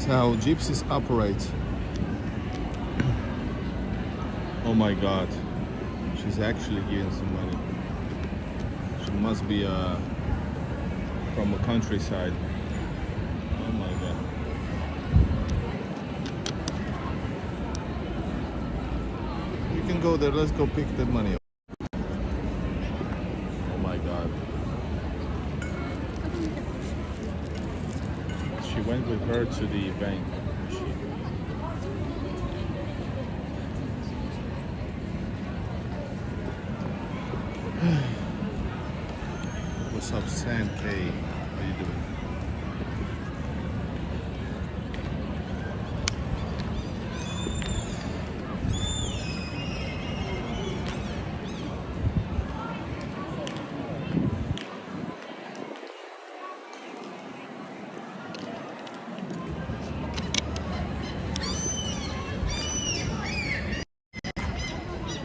is how gypsies operate. Oh my god, she's actually giving some money. She must be from a countryside. Oh my god. You can go there, let's go pick the money up. Oh my god. She went with her to the bank machine. What's up, Sam K? How you doing?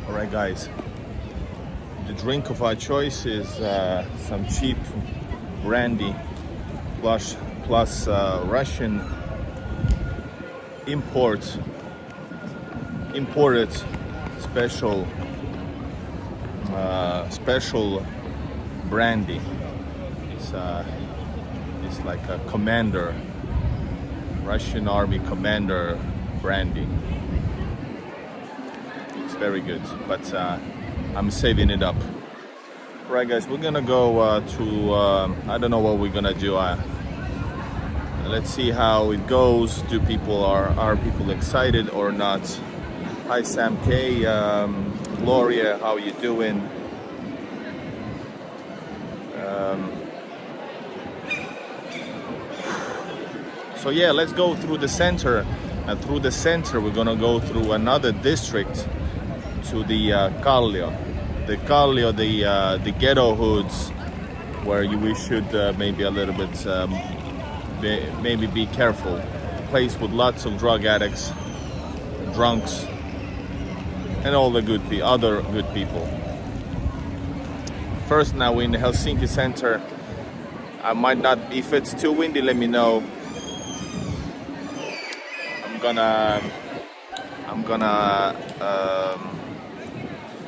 All right, guys. The drink of our choice is some cheap brandy plus Russian imported special brandy. It's like a commander, Russian army commander brandy. It's very good, but I'm saving it up. Right, guys, we're gonna go to I don't know what we're gonna do. Let's see how it goes. Are people excited or not? Hi, Sam K, Gloria, how you doing? So yeah, let's go through the center, and through the center we're gonna go through another district to the Kallio, the ghetto hoods, where we should maybe a little bit maybe be careful. A place with lots of drug addicts, drunks, and all the other good people. First, now in the Helsinki center, I might not, if it's too windy, let me know. I'm gonna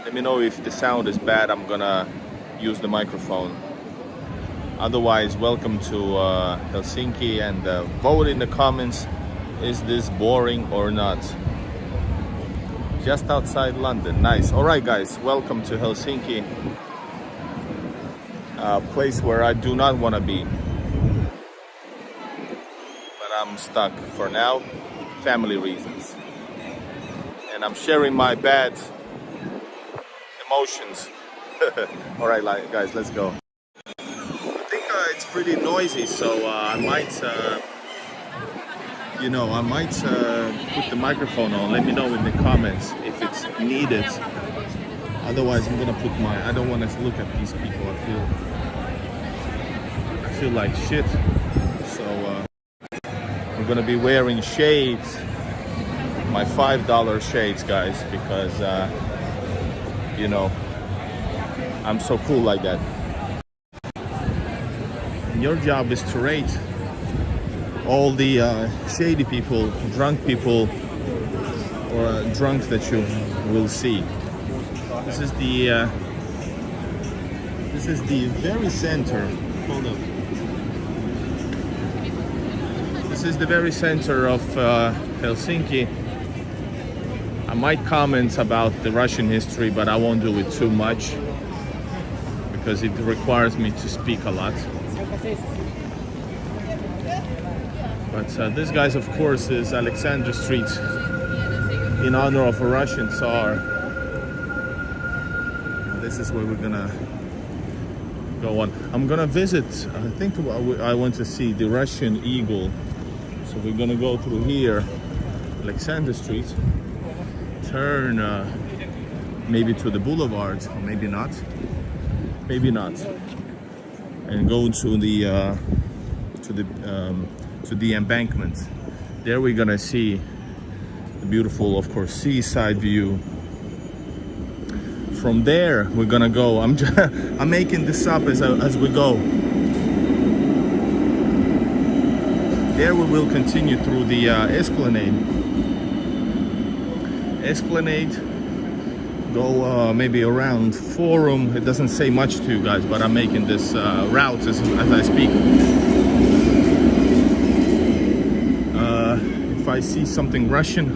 let me know if the sound is bad. I'm gonna use the microphone. Otherwise, welcome to Helsinki, and vote in the comments. Is this boring or not? Just outside London. Nice. All right, guys, welcome to Helsinki, a place where I do not want to be, but I'm stuck for now, family reasons, and I'm sharing my bad emotions. All right, guys, let's go. I think it's pretty noisy, so I might put the microphone on. Let me know in the comments if it's needed. Otherwise, I'm gonna put I don't want to look at these people. I feel like shit. So I'm gonna be wearing shades, my $5 shades, guys, because I'm so cool like that. And your job is to rate all the shady people, drunk people, or drunks that you will see. This is the very center. Hold up. This is the very center of Helsinki. I might comment about the Russian history, but I won't do it too much because it requires me to speak a lot. But this, guys, of course, is Alexander Street in honor of a Russian Tsar. This is where we're gonna go on. I'm gonna visit, I think I want to see the Russian eagle. So we're gonna go through here, Alexander Street, turn maybe to the boulevard, or maybe not, and go to the embankment. There we're gonna see the beautiful, of course, seaside view. From there we're gonna go. I'm making this up as we go. There we will continue through the Esplanade, go maybe around Forum. It doesn't say much to you guys, but I'm making this route as I speak. If I see something Russian,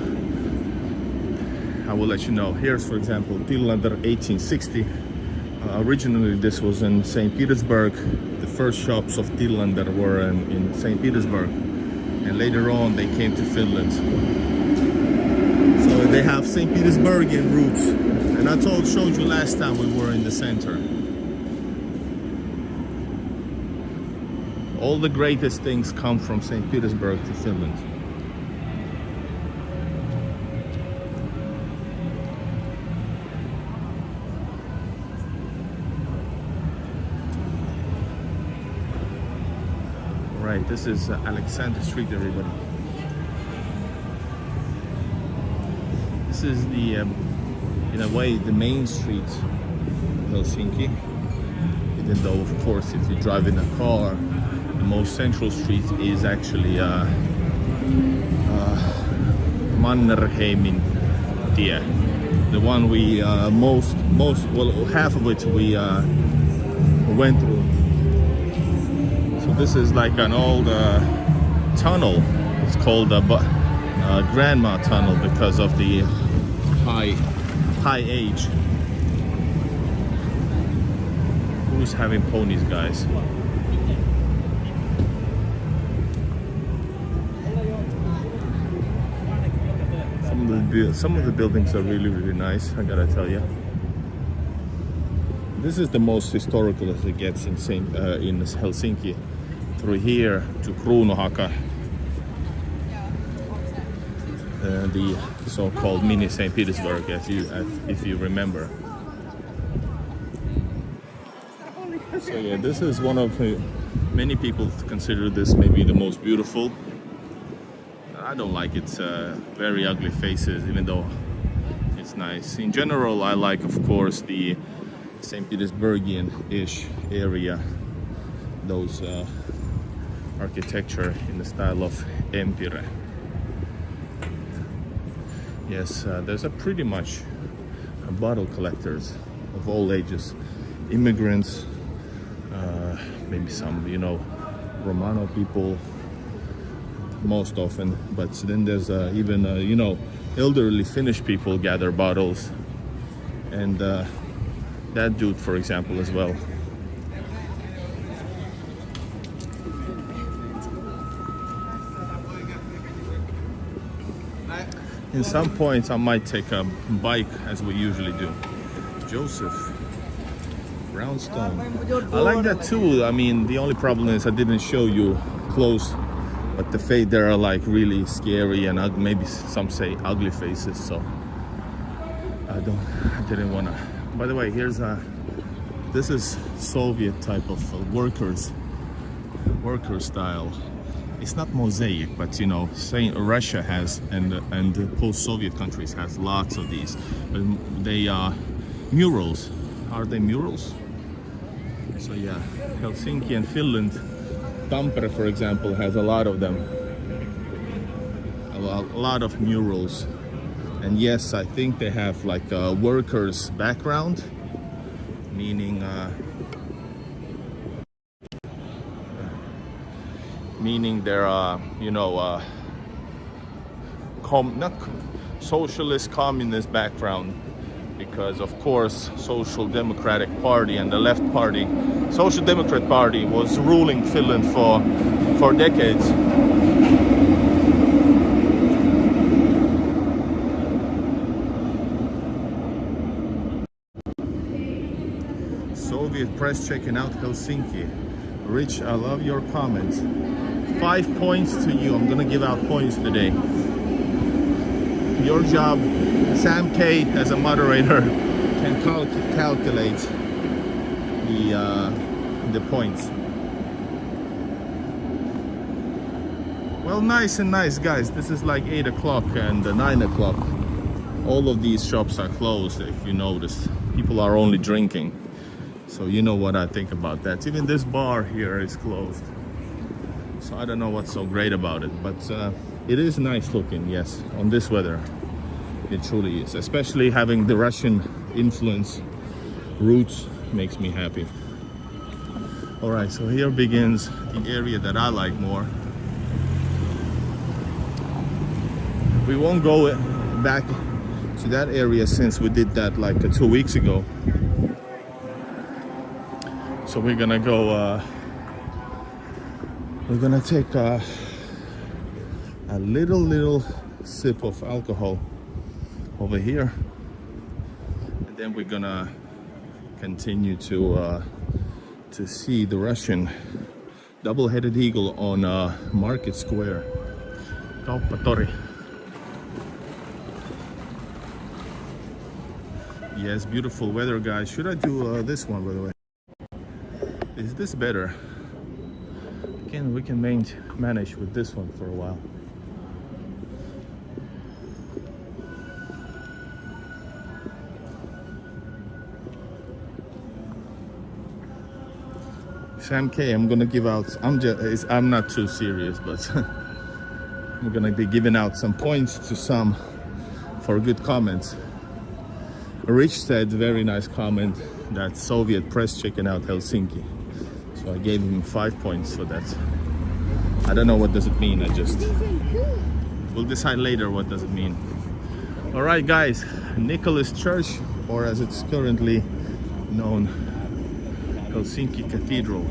I will let you know. Here's, for example, Tillander 1860. Originally this was in St. Petersburg. The first shops of Tillander were in St. Petersburg, and later on they came to Finland. So they have St. Petersburgian roots, and I showed you last time we were in the center. All the greatest things come from St. Petersburg to Finland. Right, this is Alexander Street, everybody. This is the, in a way, the main street of Helsinki. Even though, of course, if you drive in a car, the most central street is actually Mannerheimin tie. The one we well, half of it we went through. So this is like an old tunnel. It's called Grandma Tunnel because of the high age. Who's having ponies, guys? Some of the buildings are really nice, I gotta tell you. This is the most historical as it gets in Helsinki. Through here to Kruunuhaka, the so-called mini St. Petersburg, if you remember. So yeah, this is one of many people consider this maybe the most beautiful. I don't like its very ugly faces, even though it's nice. In general, I like, of course, the St. Petersburgian-ish area. Those architecture in the style of Empire. Yes, there's pretty much bottle collectors of all ages, immigrants, maybe some, Romano people most often, but then there's even, elderly Finnish people gather bottles, and that dude, for example, as well. In some points I might take a bike as we usually do. Joseph, brownstone. I like that too. I mean, the only problem is I didn't show you close, but the face there are like really scary and maybe some say ugly faces, so I didn't want to. By the way, here's this is Soviet type of worker style. It's not mosaic, but saying Russia has and the post-Soviet countries has lots of these. But they are murals. Are they murals? So yeah, Helsinki and Finland. Tampere, for example, has a lot of them. A lot of murals. And yes, I think they have like a workers' background, meaning there are, not socialist, communist background, because of course Social Democratic Party and the Left Party, Social Democrat Party was ruling Finland for decades. Soviet press checking out Helsinki. Rich, I love your comments. 5 points to you. I'm gonna give out points today. Your job, Sam K, as a moderator, can calculate the points. Well, nice and nice, guys. This is like 8 o'clock and 9 o'clock. All of these shops are closed. If you notice, people are only drinking. So you know what I think about that. Even this bar here is closed. So I don't know what's so great about it, but it is nice looking, yes, on this weather. It truly is, especially having the Russian influence roots makes me happy. All right, so here begins the area that I like more. We won't go back to that area since we did that like 2 weeks ago. So we're gonna go, we're gonna take a little sip of alcohol over here, and then we're gonna continue to see the Russian double-headed eagle on Market Square, Kauppatori. Yes, beautiful weather, guys. Should I do this one, by the way? Is this better? Again, we can manage with this one for a while. Sam K, I'm gonna give out. I'm not too serious, but I'm gonna be giving out some points to some for good comments. Rich said, very nice comment, that Soviet press checking out Helsinki. So I gave him 5 points for that. I don't know what does it mean. We'll decide later what does it mean. All right, guys, Nicholas Church, or as it's currently known, Helsinki Cathedral.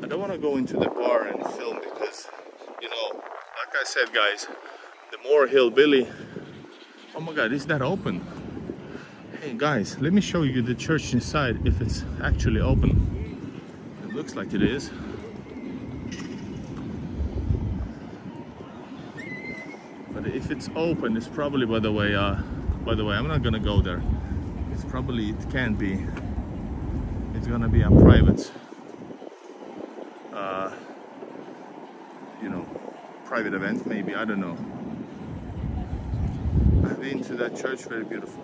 I don't want to go into the bar and film because, you know, like I said, guys, the more hillbilly. Oh my God, is that open? Hey guys, let me show you the church inside if it's actually open. It looks like it is. But if it's open, it's probably, by the way, I'm not gonna go there. It can be. It's gonna be a private. You know, private event maybe, I don't know. I've been to that church, very beautiful.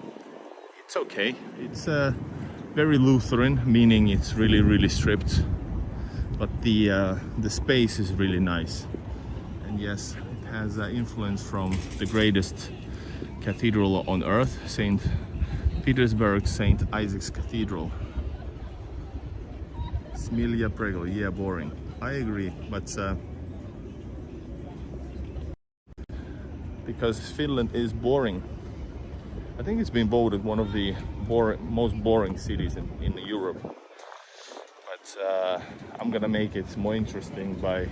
It's okay. It's very Lutheran, meaning it's really stripped, but the space is really nice. And yes, it has influence from the greatest cathedral on earth, St. Petersburg St. Isaac's Cathedral. Smilia Prego, yeah, boring. I agree, but because Finland is boring. I think it's been voted one of the most boring cities in Europe. But I'm gonna make it more interesting by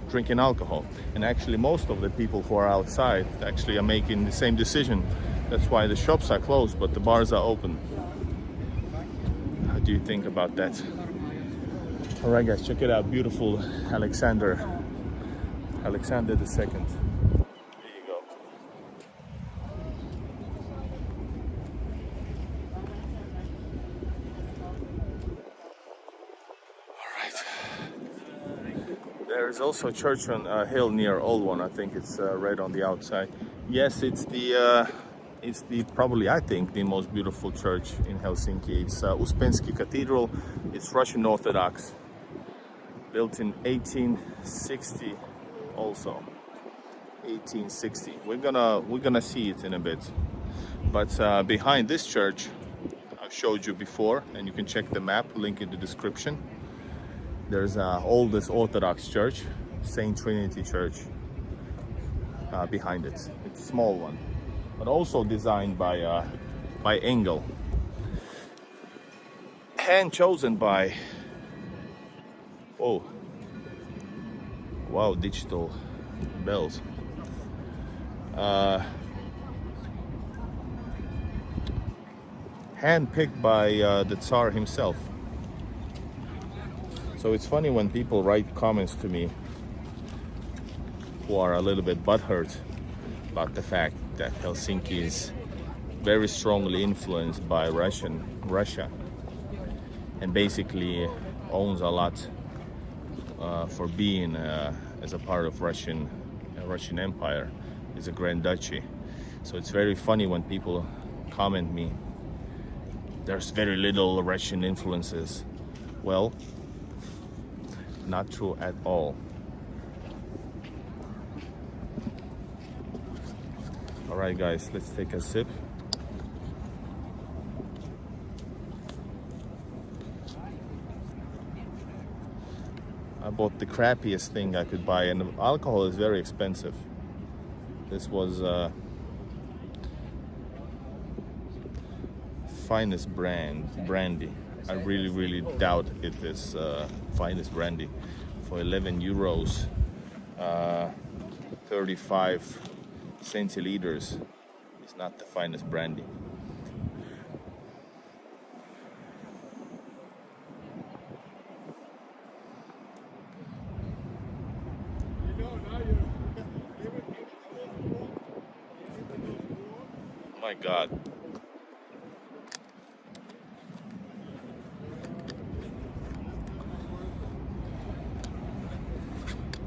drinking alcohol. And actually most of the people who are outside actually are making the same decision. That's why the shops are closed, but the bars are open. How do you think about that? All right, guys, check it out. Beautiful Alexander II. There's also a church on a hill near Old One. I think it's right on the outside. Yes, it's the probably, I think, the most beautiful church in Helsinki. It's Uspensky Cathedral. It's Russian Orthodox, built in 1860. Also, 1860. We're gonna see it in a bit. But behind this church, I've showed you before, and you can check the map. Link in the description. There's an oldest Orthodox church, Saint Trinity Church, behind it. It's a small one, but also designed by Engel, hand chosen by. Oh, wow! Digital bells. Hand picked by the Tsar himself. So it's funny when people write comments to me who are a little bit butthurt about the fact that Helsinki is very strongly influenced by Russia, and basically owns a lot for being as a part of Russian Empire is a Grand Duchy. So it's very funny when people comment me, there's very little Russian influences. Well, not true at all. All right, guys, let's take a sip. I bought the crappiest thing I could buy, and alcohol is very expensive. This was finest brandy. I really doubt it is finest brandy. For 11 euros, 35 centiliters is not the finest brandy. My God.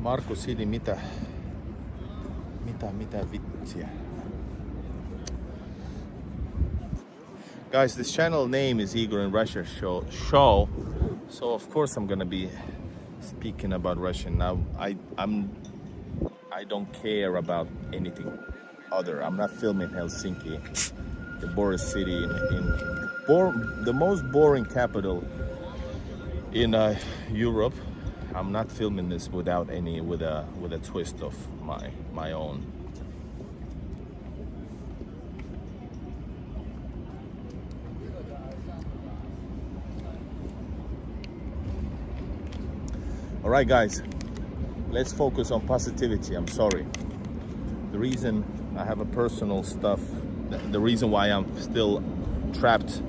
Markus Hidi, mitä vitsiä. Guys, this channel name is Igor in Russia show, so of course I'm gonna be speaking about Russian. Now I don't care about anything other. I'm not filming Helsinki, the boring city the most boring capital in Europe. I'm not filming this with a twist of my own. All right, guys, let's focus on positivity. I'm sorry. The reason I have a personal stuff, the reason why I'm still trapped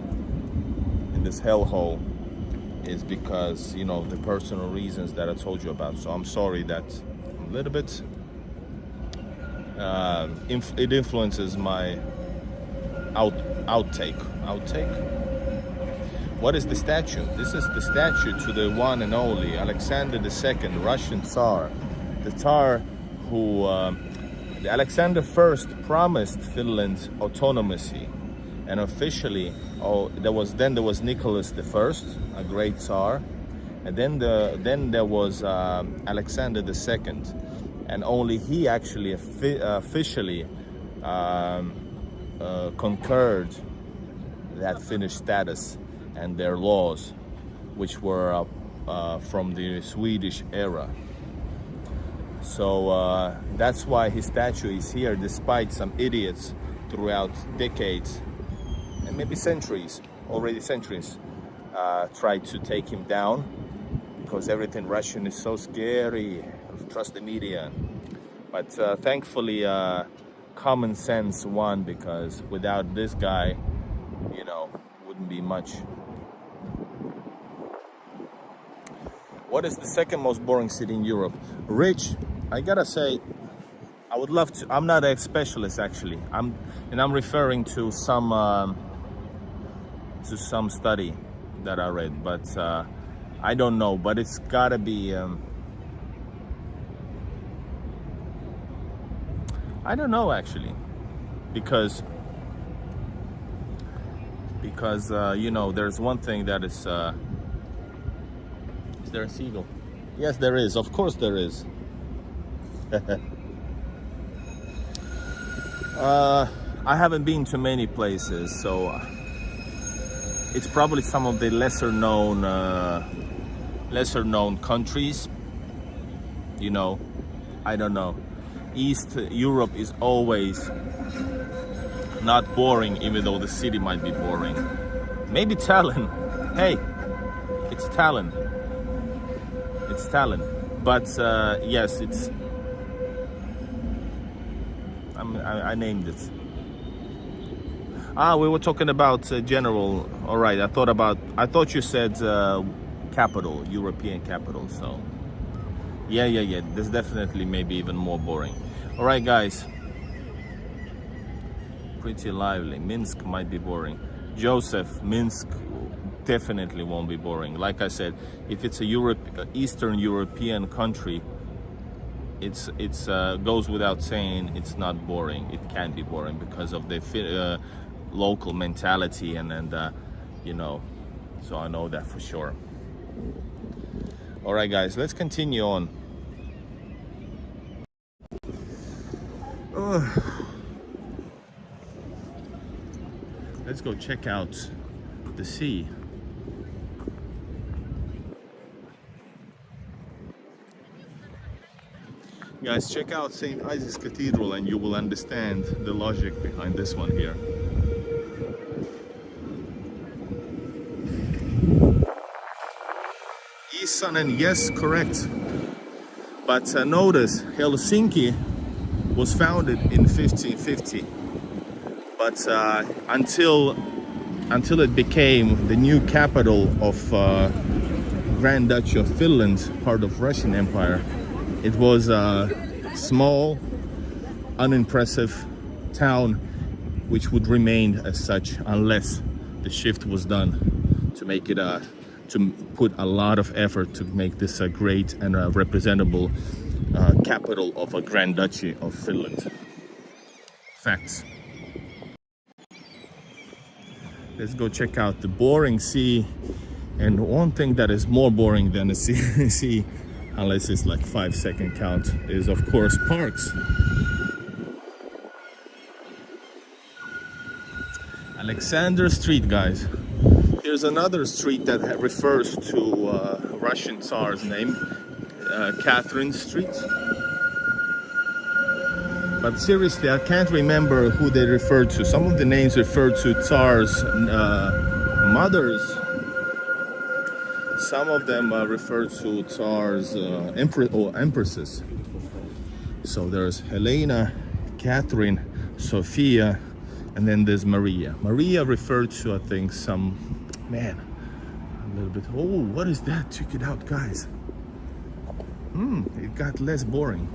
in this hellhole is because, you know, the personal reasons that I told you about. So I'm sorry that a little bit it influences my outtake. What is the statue? This is the statue to the one and only Alexander II, Russian Tsar. The Tsar who Alexander I promised Finland autonomy, and officially, there was Nicholas I, a great Tsar, and then there was Alexander II, and only he actually officially concurred that Finnish status and their laws, which were from the Swedish era. So that's why his statue is here, despite some idiots throughout decades and maybe centuries tried to take him down, because everything Russian is so scary. Trust the media. But thankfully common sense won, because without this guy, you know, wouldn't be much. What is the second most boring city in Europe? Rich, I gotta say, I would love to. I'm not a specialist actually. I'm referring to some study that I read, but I don't know. But it's gotta be. I don't know actually, because you know, there's one thing that is. Is there a seagull? Yes, there is. Of course there is. I haven't been to many places, so it's probably some of the lesser known countries. You know, I don't know. East Europe is always not boring, even though the city might be boring. Maybe Tallinn. Hey, it's Tallinn. It's Tallinn. But yes, it's. I named it. We were talking about general. All right. I thought you said capital, European capital. So yeah. There's definitely maybe even more boring. All right, guys. Pretty lively. Minsk might be boring. Joseph, Minsk, definitely won't be boring. Like I said, if it's a Eastern European country, it's goes without saying it's not boring. It can be boring because of the local mentality and you know, so I know that for sure. All right, guys, let's continue on. Let's go check out the sea. Guys, check out St. Isaac's Cathedral and you will understand the logic behind this one here. Iisanen, yes, correct. But notice, Helsinki was founded in 1550. But until it became the new capital of Grand Duchy of Finland, part of Russian Empire, it was a small, unimpressive town which would remain as such unless the shift was done to make it to put a lot of effort to make this a great and a representable capital of a Grand Duchy of Finland. Facts. Let's go check out the boring sea. And one thing that is more boring than a sea, unless it's like 5-second count, is of course parks. Alexander Street, guys. Here's another street that refers to Russian Tsar's name, Catherine Street. But seriously, I can't remember who they referred to. Some of the names refer to Tsar's mothers. Some of them refer to Tsar's empresses. So there's Helena, Catherine, Sophia, and then there's Maria. Maria referred to, I think, some, man, a little bit. Oh, what is that? Check it out, guys. It got less boring.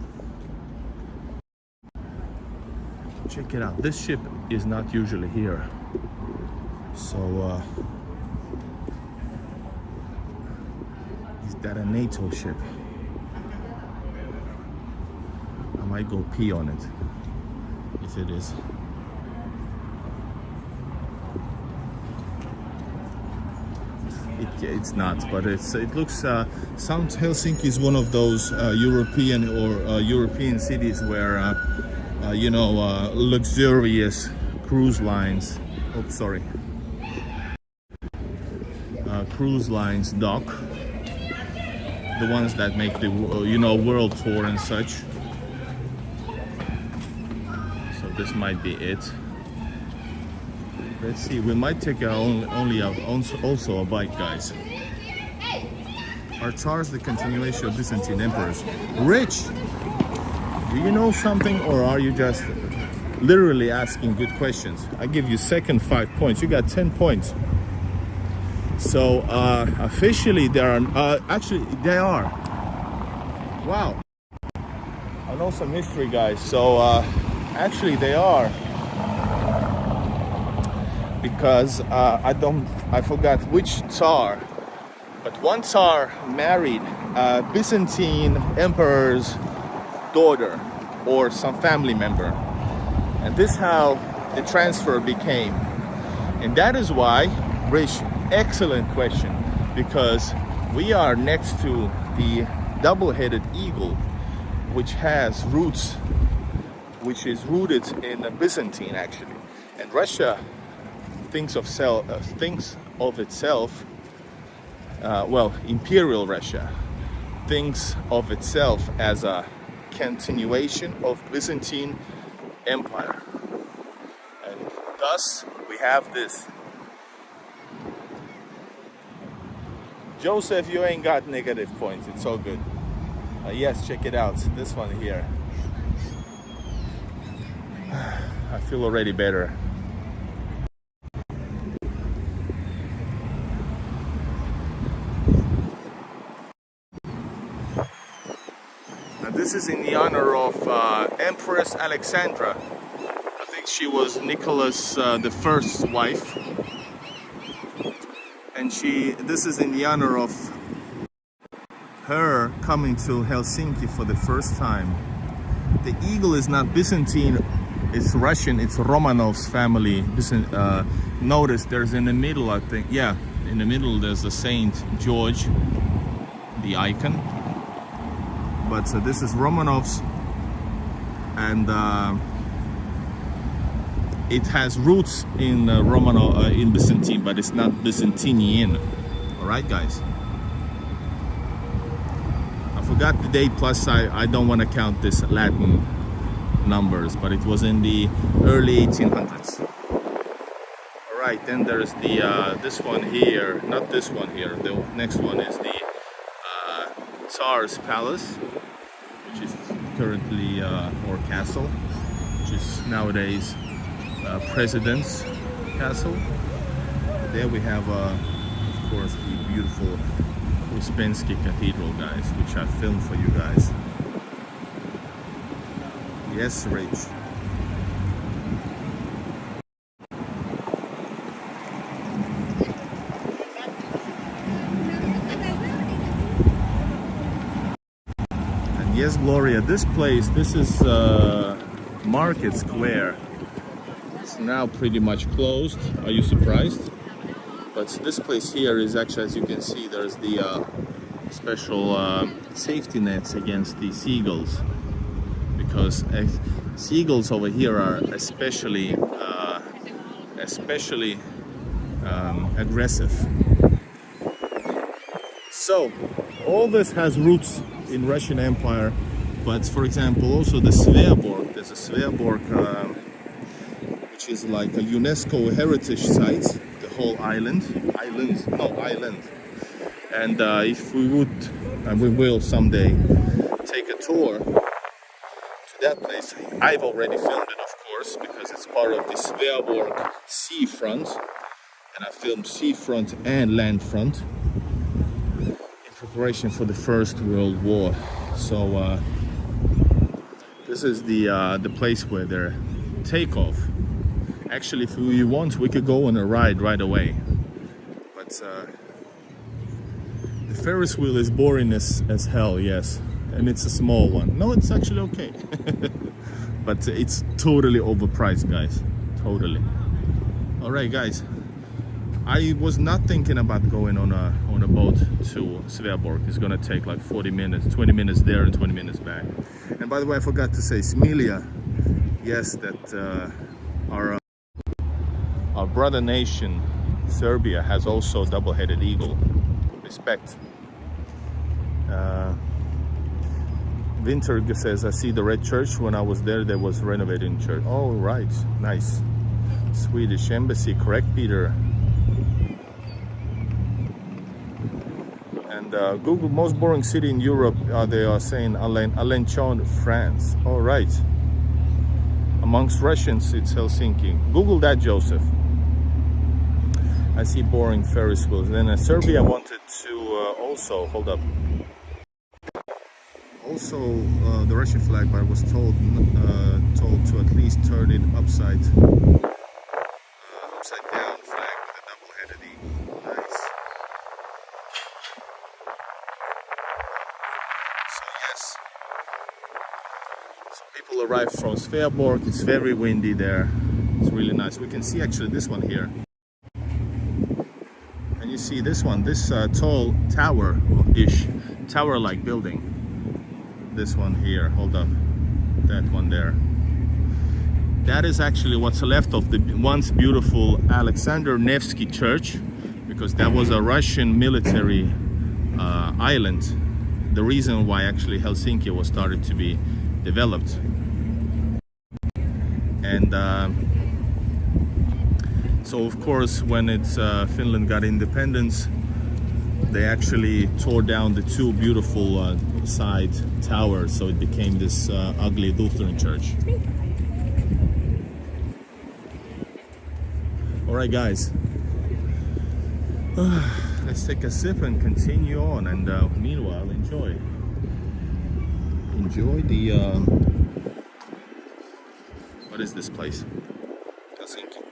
Check it out. This ship is not usually here. So, is that a NATO ship? I might go pee on it, if it is. It's not, but it looks. Sounds Helsinki is one of those European cities where you know, luxurious cruise lines. Oh, sorry. Cruise lines dock. The ones that make the you know, world tour and such. So this might be it. Let's see, we might take also a bike, guys. Are Tsars the continuation of Byzantine emperors? Rich, do you know something, or are you just literally asking good questions? I give you second 5 points. You got 10 points. So officially there are, actually they are. Wow. I know some history, guys. So actually they are. Because I forgot which Tsar, but one Tsar married a Byzantine emperor's daughter or some family member, and this is how the transfer became. And that is why, Rich, excellent question, because we are next to the double-headed eagle, which has roots, which is rooted in Byzantine actually, and Russia thinks of itself, well, Imperial Russia thinks of itself as a continuation of Byzantine Empire, and thus we have this. Joseph, you ain't got negative points, it's all good. Yes, check it out, this one here. I feel already better. This is in the honor of Empress Alexandra. I think she was Nicholas the First's wife, and This is in the honor of her coming to Helsinki for the first time. The eagle is not Byzantine, it's Russian, it's Romanov's family. Notice there's in the middle, I think, yeah, in the middle there's the Saint George, the icon. But this is Romanov's, and it has roots in Romanov, in Byzantine, but it's not Byzantinian. All right, guys. I forgot the date. Plus, I don't want to count this Latin numbers, but it was in the early 1800s. All right, then there's the this one here. Not this one here. The next one is the Tsar's Palace, which is currently or castle, which is nowadays President's Castle. There we have, of course, the beautiful Uspensky Cathedral, guys, which I filmed for you guys. Yes, Rach. And yes, Gloria, this place, this is Market Square. It's now pretty much closed. Are you surprised? But this place here is actually, as you can see, there's the special safety nets against the seagulls, because seagulls over here are especially aggressive. So all this has roots in Russian Empire, but for example also the Sveaborg, there's a Sveaborg which is like a UNESCO heritage site, the whole island. And if we would, and we will someday, take a tour to that place. I've already filmed it, of course, because it's part of the Sveaborg seafront, and I filmed seafront and land front in preparation for the First World War. So this is the place where they're takeoff. Actually, if we want, we could go on a ride right away. But the Ferris wheel is boring as hell, yes. And it's a small one. No, it's actually okay. But it's totally overpriced, guys. Totally. Alright, guys. I was not thinking about going on a boat to Sveaborg. It's gonna take like 40 minutes, 20 minutes there and 20 minutes back. And by the way, I forgot to say, Smilia, yes, that our brother nation, Serbia, has also double-headed eagle. Respect. Winter says, I see the red church. When I was there, there was renovating church. Oh, right. Nice. Swedish embassy, correct, Peter? And Google most boring city in Europe. They are saying Alencon, France. All right. Amongst Russians, it's Helsinki. Google that, Joseph. I see boring Ferris wheels. Then Serbia wanted to also, hold up. Also, the Russian flag, but I was told to at least turn it upside down flag with a double-headed eagle. Nice. So yes, so people arrive from Sveaborg. It's very windy there. It's really nice. We can see actually this one here. And you see this one, this tall tower-ish, tower-like building. This one here, hold up, that one there. That is actually what's left of the once beautiful Alexander Nevsky Church, because that was a Russian military island. The reason why actually Helsinki was started to be developed. And so of course when it's Finland got independence, they actually tore down the two beautiful side towers, so it became this ugly Lutheran church. Alright guys, let's take a sip and continue on, and meanwhile enjoy the what is this place? Helsinki.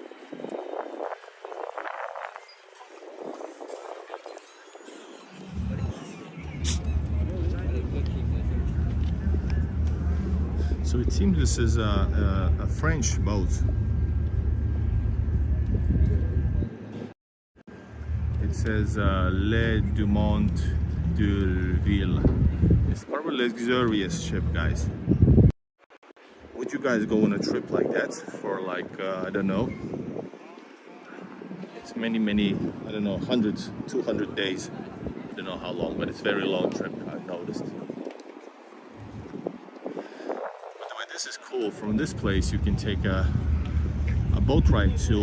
So it seems this is a French boat. It says Le Dumont d'Urville. It's probably a luxurious ship, guys. Would you guys go on a trip like that for like, I don't know, it's many, I don't know, 100, 200 days. I don't know how long, but it's a very long trip, I've noticed. By the way, this is cool. From this place, you can take a boat ride to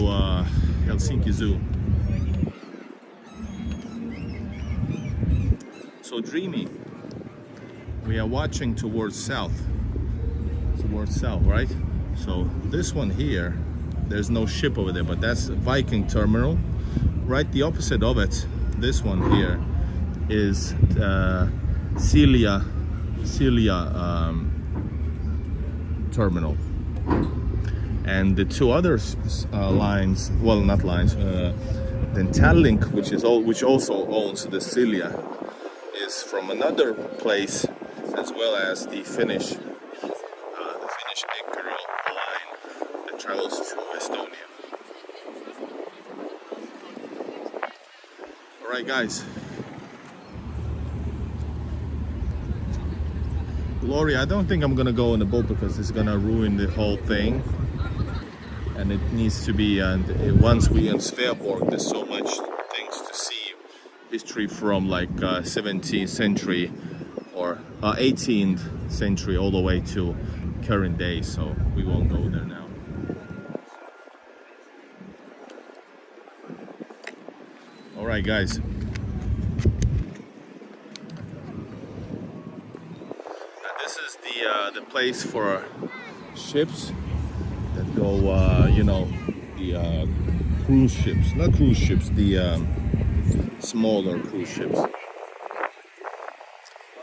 Helsinki Zoo. So dreamy. We are watching towards south, right? So this one here, there's no ship over there, but that's Viking terminal. Right, the opposite of it, this one here is Celia terminal, and the two other lines, well, not lines, then Tallink, which also owns the Celia, is from another place, as well as the Finnish Imperial line that travels to Estonia. All right, guys. Gloria, I don't think I'm gonna go on the boat because it's gonna ruin the whole thing, and it needs to be. And once we in Sveaborg, there's so much things to see. History from like 17th century or 18th century all the way to current day, so we won't go there now. All right, guys. Now this is the place for ships that go, you know, the cruise ships, not cruise ships, the smaller cruise ships.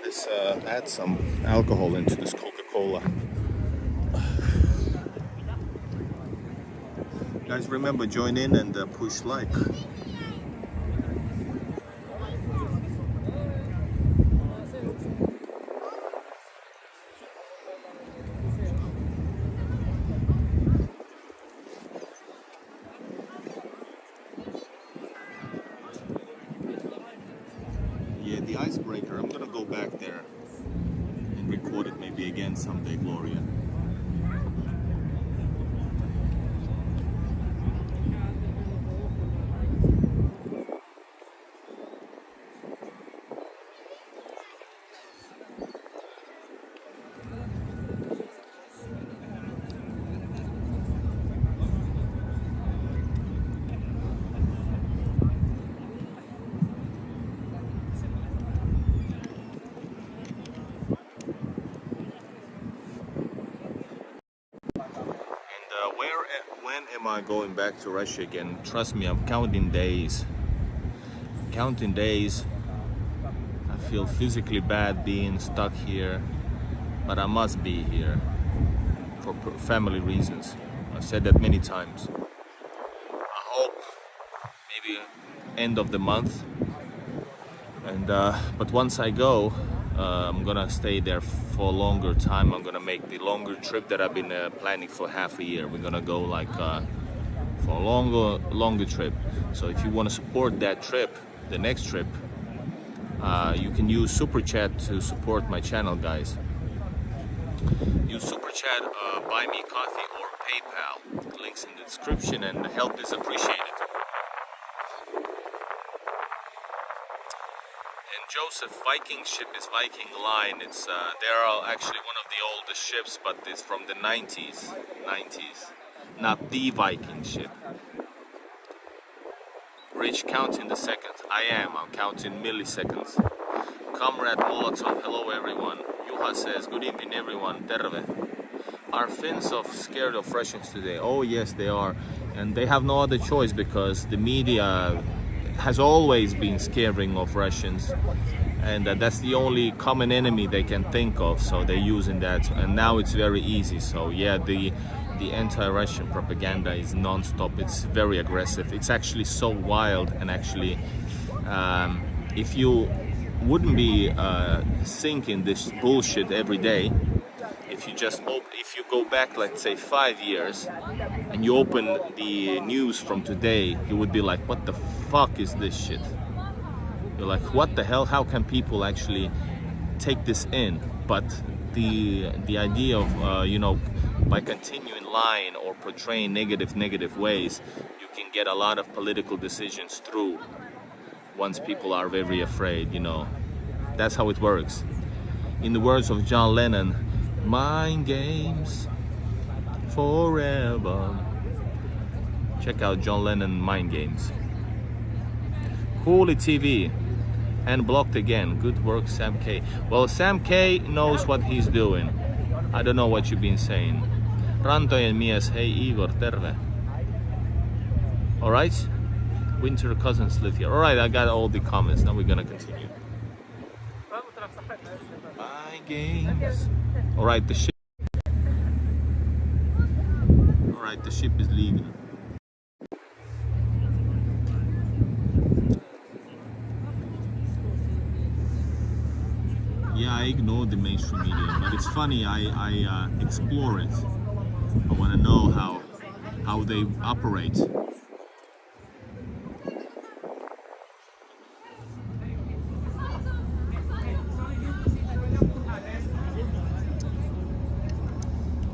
Let's add some alcohol into this Coca-Cola. Guys, remember, join in and push like. Yeah, the icebreaker, I'm gonna go back there and record it maybe again someday, Gloria. When am I going back to Russia again? Trust me, I'm counting days. Counting days. I feel physically bad being stuck here, but I must be here for family reasons. I've said that many times. I hope maybe end of the month. And but once I go, I'm gonna stay there for a longer time. I'm gonna make the longer trip that I've been planning for half a year. We're gonna go like for a longer trip. So if you want to support that trip, the next trip, you can use Super Chat to support my channel, guys. Use Super Chat, buy me coffee or PayPal. Links in the description, and the help is appreciated. Joseph, Viking ship is Viking Line. It's they're actually one of the oldest ships, but it's from the 90s, not the Viking ship. Rich, counting the seconds. I'm counting milliseconds. Comrade Molotov, hello everyone. Juha says, good evening everyone, terve. Are Finns scared of Russians today? Oh yes, they are, and they have no other choice because the media has always been scaring of Russians, and that's the only common enemy they can think of, so they're using that, and now it's very easy. So yeah, the anti-Russian propaganda is non-stop. It's very aggressive. It's actually so wild, and actually if you wouldn't be sinking this bullshit every day, if you just if you go back, let's say 5 years, and you open the news from today, you would be like, what the fuck is this shit? You're like, what the hell? How can people actually take this in? But the idea of you know, by continuing lying or portraying negative ways, you can get a lot of political decisions through once people are very afraid, you know. That's how it works. In the words of John Lennon, mind games forever. Check out John Lennon Mind Games. Cooley TV and blocked again. Good work, Sam K. Well, Sam K knows what he's doing. I don't know what you've been saying. Rantojen mies, hey Igor, terve. Alright? Winter Cousins live here. Alright, I got all the comments. Now we're gonna continue. My games. Alright, the ship. Alright, the ship is leaving. Yeah, I ignore the mainstream media, but it's funny, I explore it. I want to know how they operate.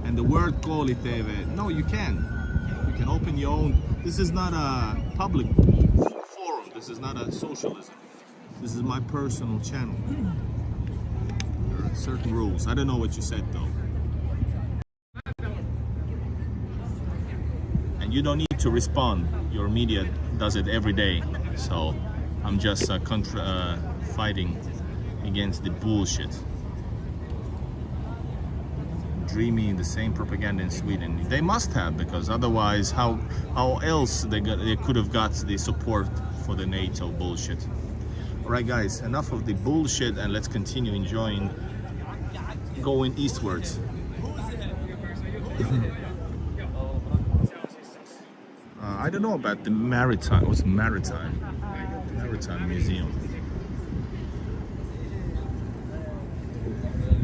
And the word Kallio TV, no, you can. You can open your own. This is not a public forum. This is not a socialism. This is my personal channel. There are certain rules. I don't know what you said though. And you don't need to respond. Your media does it every day. So I'm just fighting against the bullshit. Dreaming the same propaganda in Sweden. They must have, because otherwise how else they could have got the support for the NATO bullshit. Alright guys, enough of the bullshit and let's continue enjoying going eastwards. I don't know about the maritime. What's maritime museum?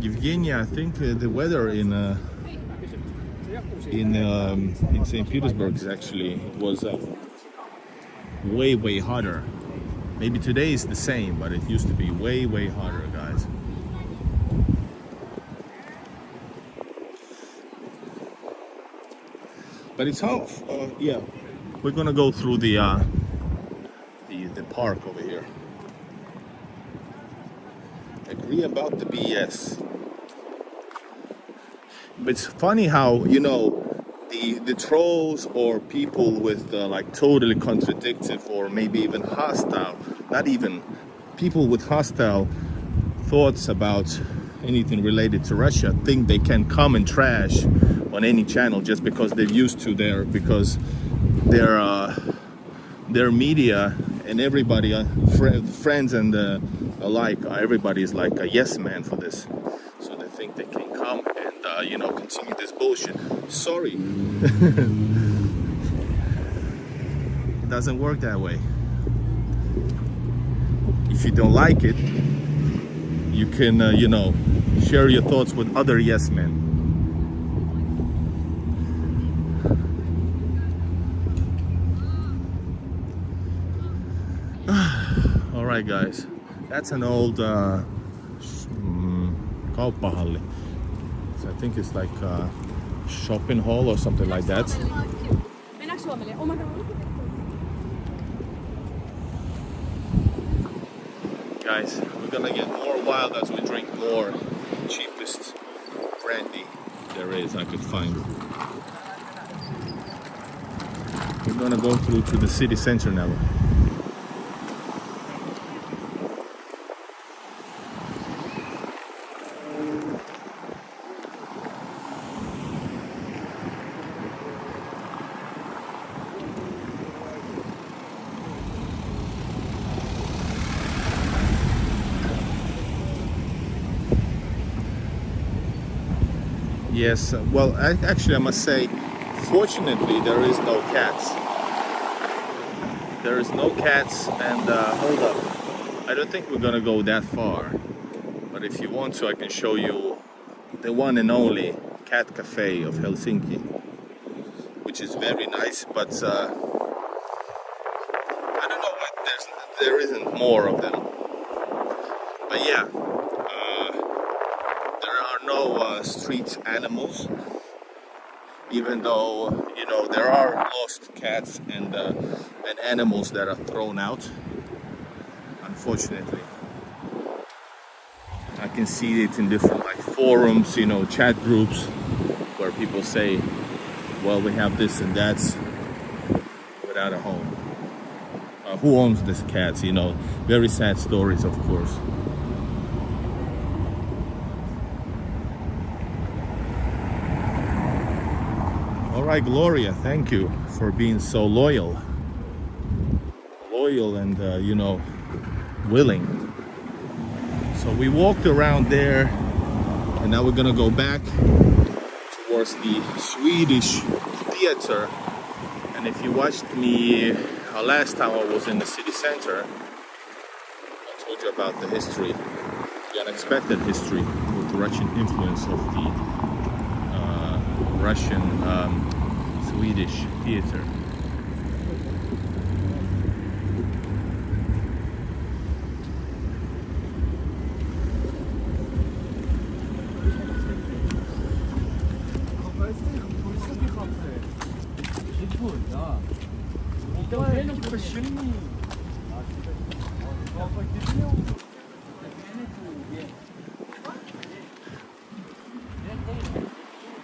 Evgenia, I think the weather in St. Petersburg is actually was way hotter. Maybe today is the same, but it used to be way hotter, guys. But it's how yeah, we're gonna go through the park over here. Agree about the BS. But it's funny how, you know, the trolls or people with like totally contradictive or maybe even hostile, not even people with hostile thoughts about anything related to Russia think they can come and trash on any channel just because they're used to because their media and everybody, friends and alike, everybody is like a yes man for this. So they think they can come and, you know, continue this bullshit. Sorry. It doesn't work that way. If you don't like it, you can, you know, share your thoughts with other yes men. Alright guys, that's an old kauppahalli. So I think it's like a shopping hall or something like that. Guys, we're gonna get more wild as we drink more cheapest brandy there is I could find. We're gonna go through to the city center now. Yes, well, actually I must say, fortunately there is no cats. There is no cats, and hold up, I don't think we're gonna go that far. But if you want to, I can show you the one and only cat cafe of Helsinki, which is very nice, but I don't know why there isn't more of them. But yeah, there are no street animals, even though, you know, there are lost cats and animals that are thrown out, unfortunately. I can see it in different like forums, you know, chat groups where people say, well, we have this and that's without a home. Who owns these cats? You know, very sad stories, of course. All right, Gloria, thank you for being so loyal and you know, willing. So we walked around there, and now we're gonna go back towards the Swedish theater. And if you watched me last time I was in the city center, I told you about the history, the unexpected history with the Russian influence of the Russian Swedish theater.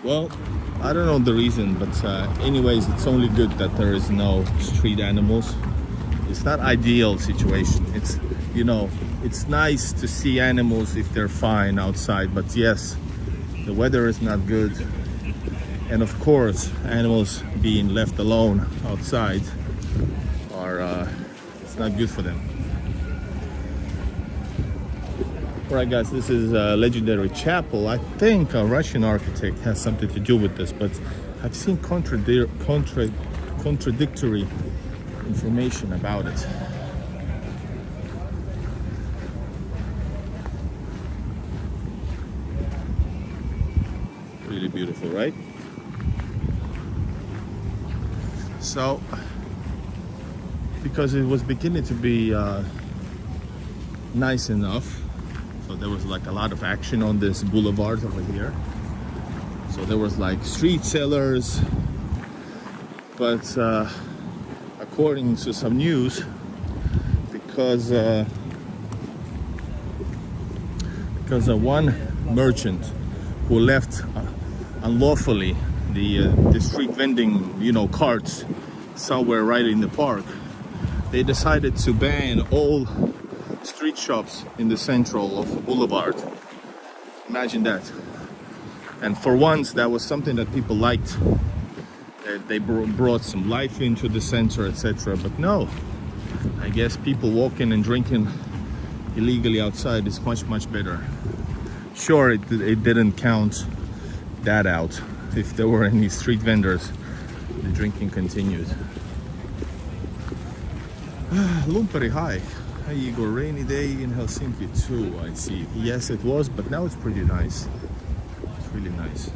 Well, I don't know the reason, but anyways, it's only good that there is no street animals. It's not ideal situation. It's, you know, it's nice to see animals if they're fine outside, but yes, the weather is not good. And of course, animals being left alone outside are, it's not good for them. Alright guys, this is a legendary chapel. I think a Russian architect has something to do with this, but I've seen contradictory information about it. Really beautiful, right? So, because it was beginning to be nice enough, so there was like a lot of action on this boulevard over here. So there was like street sellers, but according to some news, because one merchant who left unlawfully the street vending, you know, carts somewhere right in the park, they decided to ban all street shops in the central of the boulevard. Imagine that. And for once, that was something that people liked. They brought some life into the center, etc. But no, I guess people walking and drinking illegally outside is much better. Sure, it didn't count that out. If there were any street vendors, the drinking continued. Lumperi, hi. Hi Igor, rainy day in Helsinki too, I see. Yes, it was, but now it's pretty nice. It's really nice.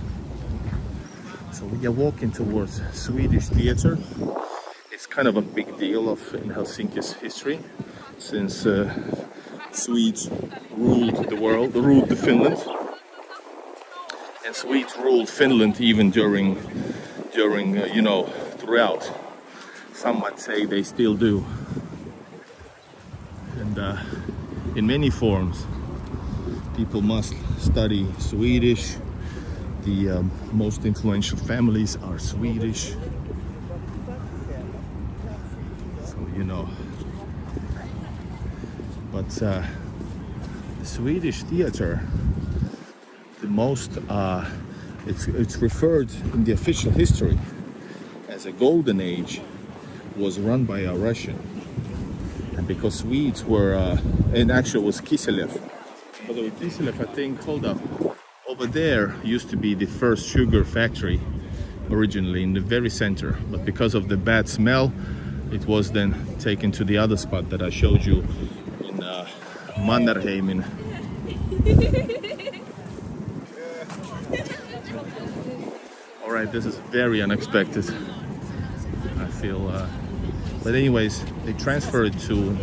So we are walking towards Swedish theater. It's kind of a big deal in Helsinki's history, since Swedes ruled the world, ruled the Finland. And Swedes ruled Finland even during you know, throughout. Some might say they still do. And in many forms, people must study Swedish. The most influential families are Swedish. So, you know. But the Swedish theater, the most, it's referred in the official history as a golden age, was run by a Russian. And because Swedes were, and actually it was Kiselev. Although Kiselev, I think, hold up, over there used to be the first sugar factory originally in the very center. But because of the bad smell, it was then taken to the other spot that I showed you in Mannerheimin. All right, this is very unexpected. I feel, but anyways, they transferred it to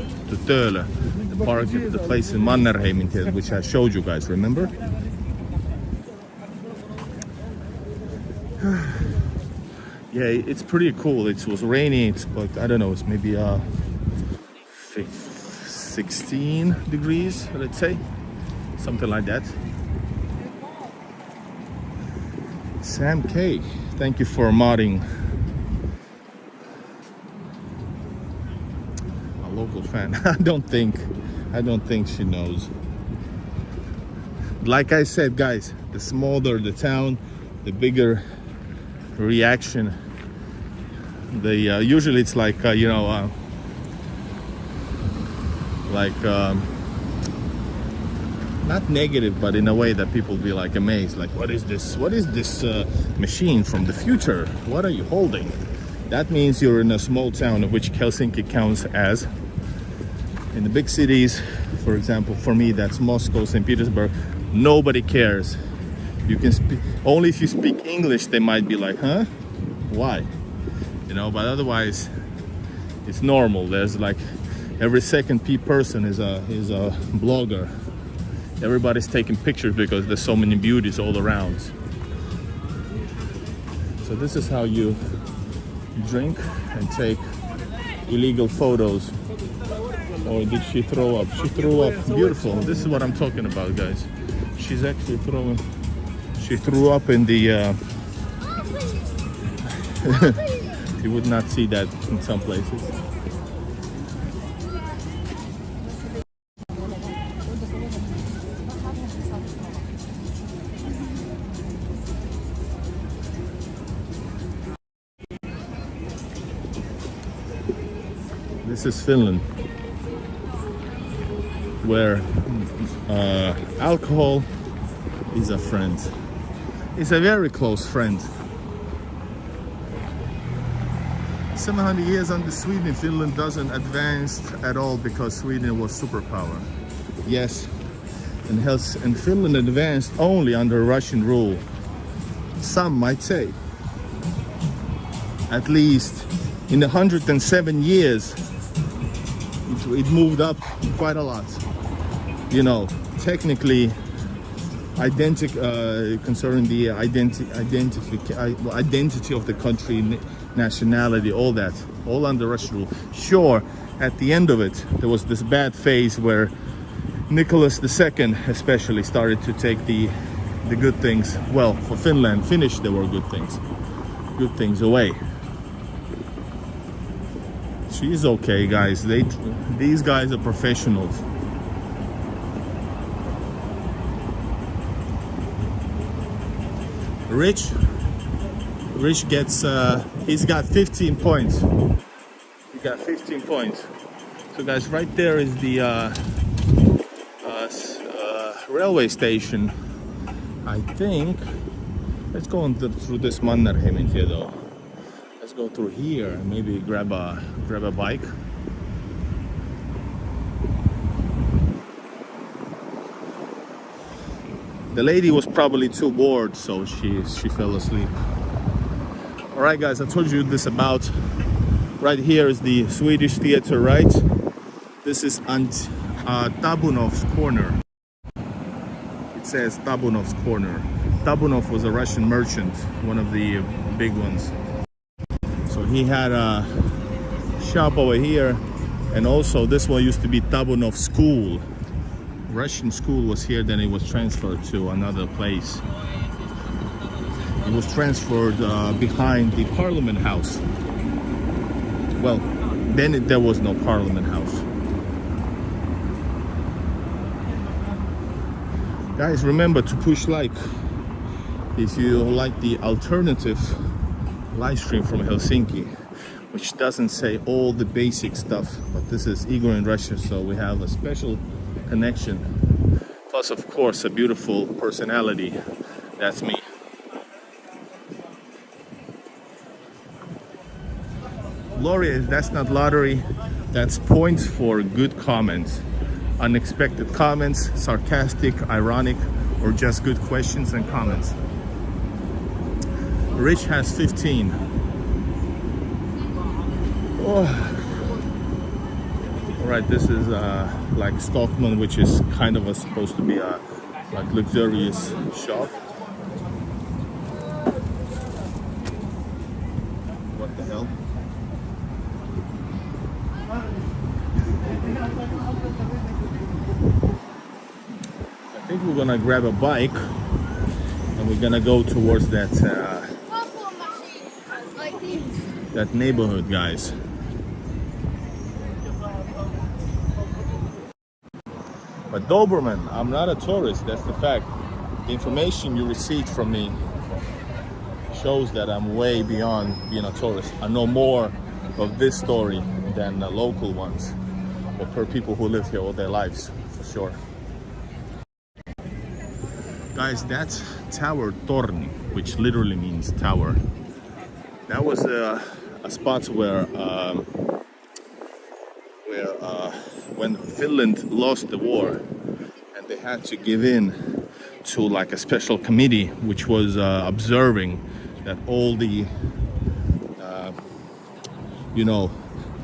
Töölö, the park, the place in Mannerheim, which I showed you guys. Remember? Yeah, it's pretty cool. It was rainy. It's like, I don't know, it's maybe 16 degrees, let's say, something like that. Sam K, thank you for modding. A local fan. I don't think she knows. Like I said, guys, the smaller the town, the bigger reaction. Usually it's like not negative, but in a way that people be like amazed, like, what is this machine from the future? What are you holding? That means you're in a small town, of which Helsinki counts as. In the big cities, for example, for me that's Moscow, St. Petersburg, nobody cares. You can speak only if you speak English. They might be like, huh, why, but otherwise it's normal. There's like every second person is a blogger. Everybody's taking pictures because there's so many beauties all around. So this is how you drink and take illegal photos. Or did she throw up? She threw up. Beautiful. This is what I'm talking about, guys. She's actually throwing. She threw up in the. You would not see that in some places. This is Finland, where alcohol is a friend. It's a very close friend. 700 years under Sweden, Finland doesn't advance at all because Sweden was superpower. Yes, and Finland advanced only under Russian rule. Some might say. At least in 107 years, it moved up quite a lot. Technically, concerning the identity of the country, nationality, all that, all under Russian rule. Sure, at the end of it, there was this bad phase where Nicholas II especially started to take the good things. Well, for Finnish, there were good things away. She's okay, guys. These guys are professionals. Rich gets he's got 15 points. He got 15 points. So guys, right there is the railway station. I think. Let's go through this Mannerheim in here though. Let's go through here and maybe grab a bike. The lady was probably too bored, so she fell asleep. All right, guys, I told you this about. Right here is the Swedish theater, right? This is Tabunov's corner. It says Tabunov's corner. Tabunov was a Russian merchant, one of the big ones. So he had a shop over here, and also this one used to be Tabunov School. Russian school was here, then it was transferred to another place. It was transferred behind the Parliament House. Well, then there was no Parliament House. Guys, remember to push like if you like the alternative live stream from Helsinki, which doesn't say all the basic stuff, but this is Igor in Russia, so we have a special connection. Plus, of course, a beautiful personality. That's me. Gloria, that's not lottery. That's points for good comments. Unexpected comments, sarcastic, ironic, or just good questions and comments. Rich has 15. Oh. All right, this is like Stockman, which is kind of supposed to be a like luxurious shop. What the hell? I think we're gonna grab a bike and we're gonna go towards that that neighborhood, guys. But Doberman, I'm not a tourist, that's the fact. The information you received from me shows that I'm way beyond being a tourist. I know more of this story than the local ones, or per people who live here all their lives, for sure. Guys, that's Tower Torni, which literally means tower. That was a spot where when Finland lost the war and they had to give in to like a special committee which was observing that all the you know,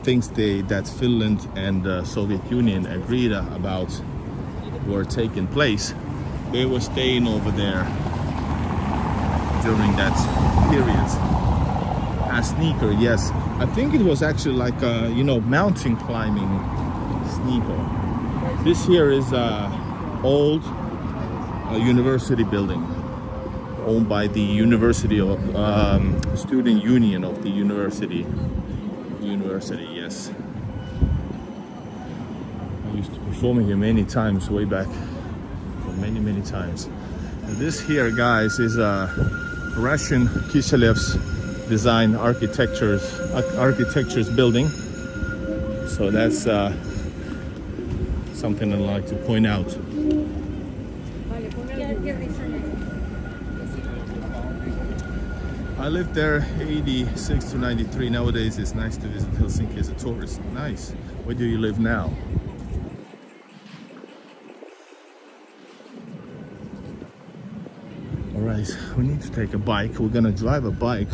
things that Finland and the Soviet Union agreed about were taking place, they were staying over there during that period. A sneaker, yes. I think it was actually like a, you know, mountain climbing sneaker. This here is a old university building owned by the University of Student Union of the University, yes. I used to perform here many times way back, many times. And this here, guys, is a Russian Kiselev's design architecture's building. So that's something I'd like to point out. I lived there 86 to 93. Nowadays it's nice to visit Helsinki as a tourist. Nice. Where do you live now? Alright, we need to take a bike. We're gonna drive a bike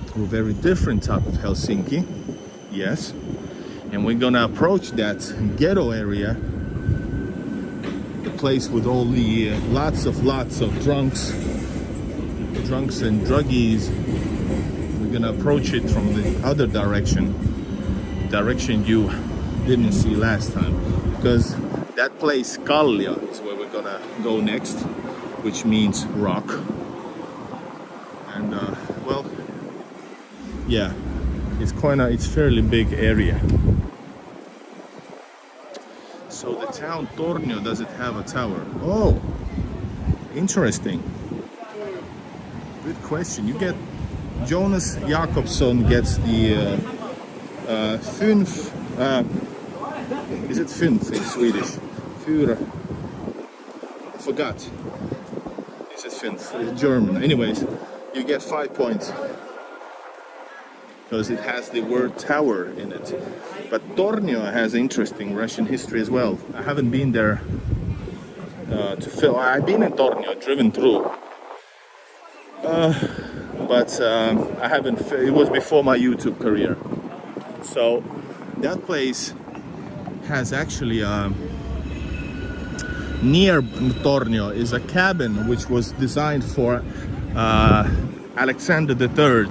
through a very different type of Helsinki. Yes. And we're gonna approach that ghetto area, the place with all the lots of drunks and druggies. We're gonna approach it from the other direction you didn't see last time, because that place Kallio is where we're gonna go next, which means rock. And well, yeah, it's fairly big area. So the town Tornio, does it have a tower? Oh, interesting. Good question. You get Jonas Jakobsson gets the is it fünf in Swedish? Fyra. I forgot. Is it fünf? It's German. Anyways, you get 5 points because it has the word tower in it. But Tornio has interesting Russian history as well. I haven't been there to film. I've been in Tornio, driven through. But I haven't, it was before my YouTube career. So that place has actually near Tornio is a cabin which was designed for Alexander III,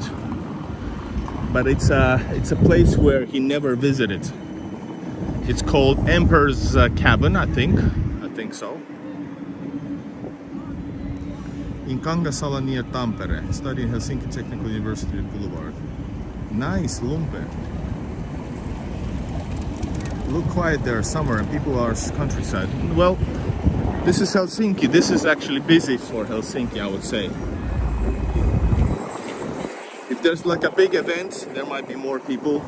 but it's a place where he never visited. It's called Emperor's Cabin, I think so. In Kangasala near Tampere, studying Helsinki Technical University Boulevard. Nice, Lumpe. Look quiet there, summer, and people are countryside. Well, this is Helsinki. This is actually busy for Helsinki, I would say. If there's like a big event, there might be more people,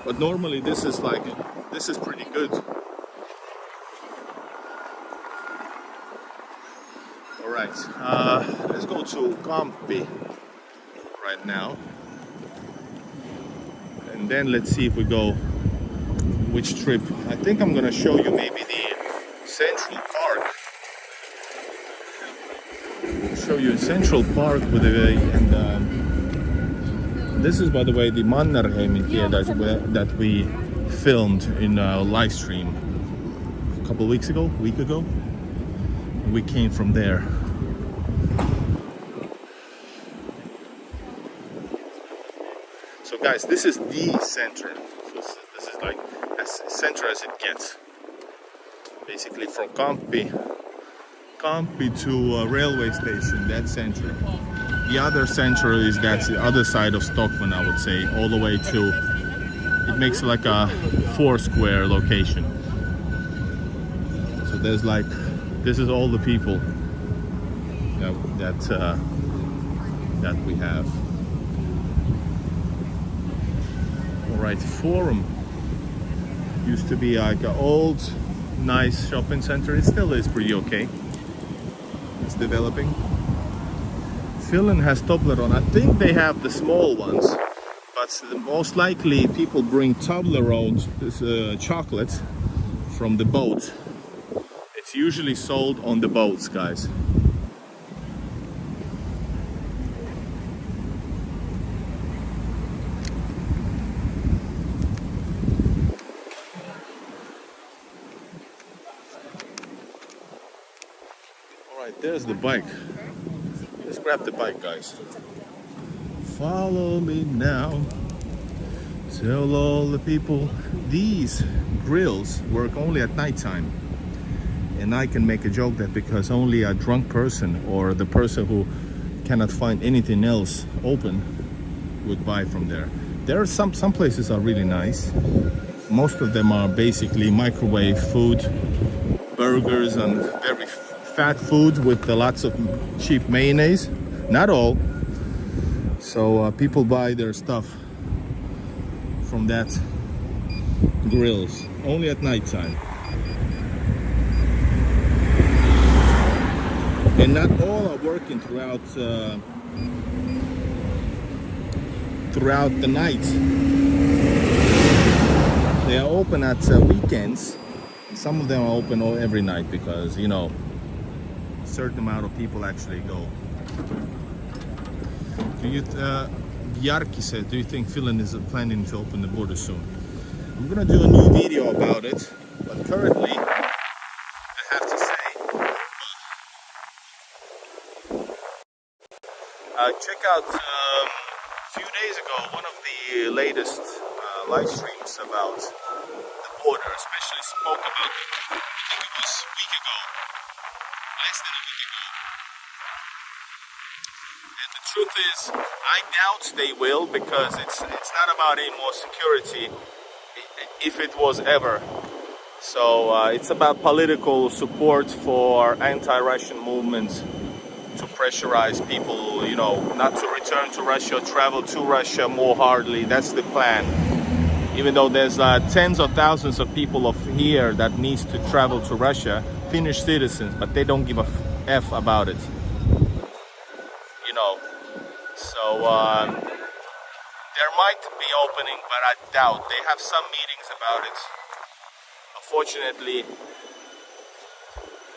but normally this is pretty good. All right, let's go to Kamppi right now, and then let's see if we go which trip. I think I'm gonna show you maybe the Central Park. show you Central Park with the this is, by the way, the Mannerheimin here that we filmed in a live stream a couple of week ago. We came from there. So guys, this is the center. So this is like as center as it gets. Basically from Kamppi to a railway station, that's center. The other center is that's the other side of Stockman, I would say, all the way to, it makes like a 4-square location. So there's like, this is all the people that we have. All right, Forum used to be like an old, nice shopping center. It still is pretty okay. It's developing. Finland has Toblerone. I think they have the small ones, but most likely people bring Toblerone chocolate from the boat. It's usually sold on the boats, guys. There's the bike. Let's grab the bike, guys. Follow me now. Tell all the people these grills work only at nighttime. And I can make a joke that because only a drunk person or the person who cannot find anything else open would buy from there. There are some places are really nice. Most of them are basically microwave food, burgers and very fat food with lots of cheap mayonnaise. Not all. So people buy their stuff from that grills only at nighttime. And not all are working throughout the night. They are open at weekends. Some of them are open every night because, you know, certain amount of people actually go. Bjarki said, do you think Finland is planning to open the border soon? I'm gonna do a new video about it, but currently I have to say, check out a few days ago one of the latest live streams about the border, especially spoke about it. I think it was a week ago. Less than a week ago. And the truth is, I doubt they will, because it's not about any more security, if it was ever. So it's about political support for anti-Russian movements to pressurize people, you know, not to return to Russia, travel to Russia more hardly. That's the plan. Even though there's tens of thousands of people here that needs to travel to Russia, Finnish citizens, but they don't give a F about it. You know, so there might be opening, but I doubt. They have some meetings about it. Unfortunately,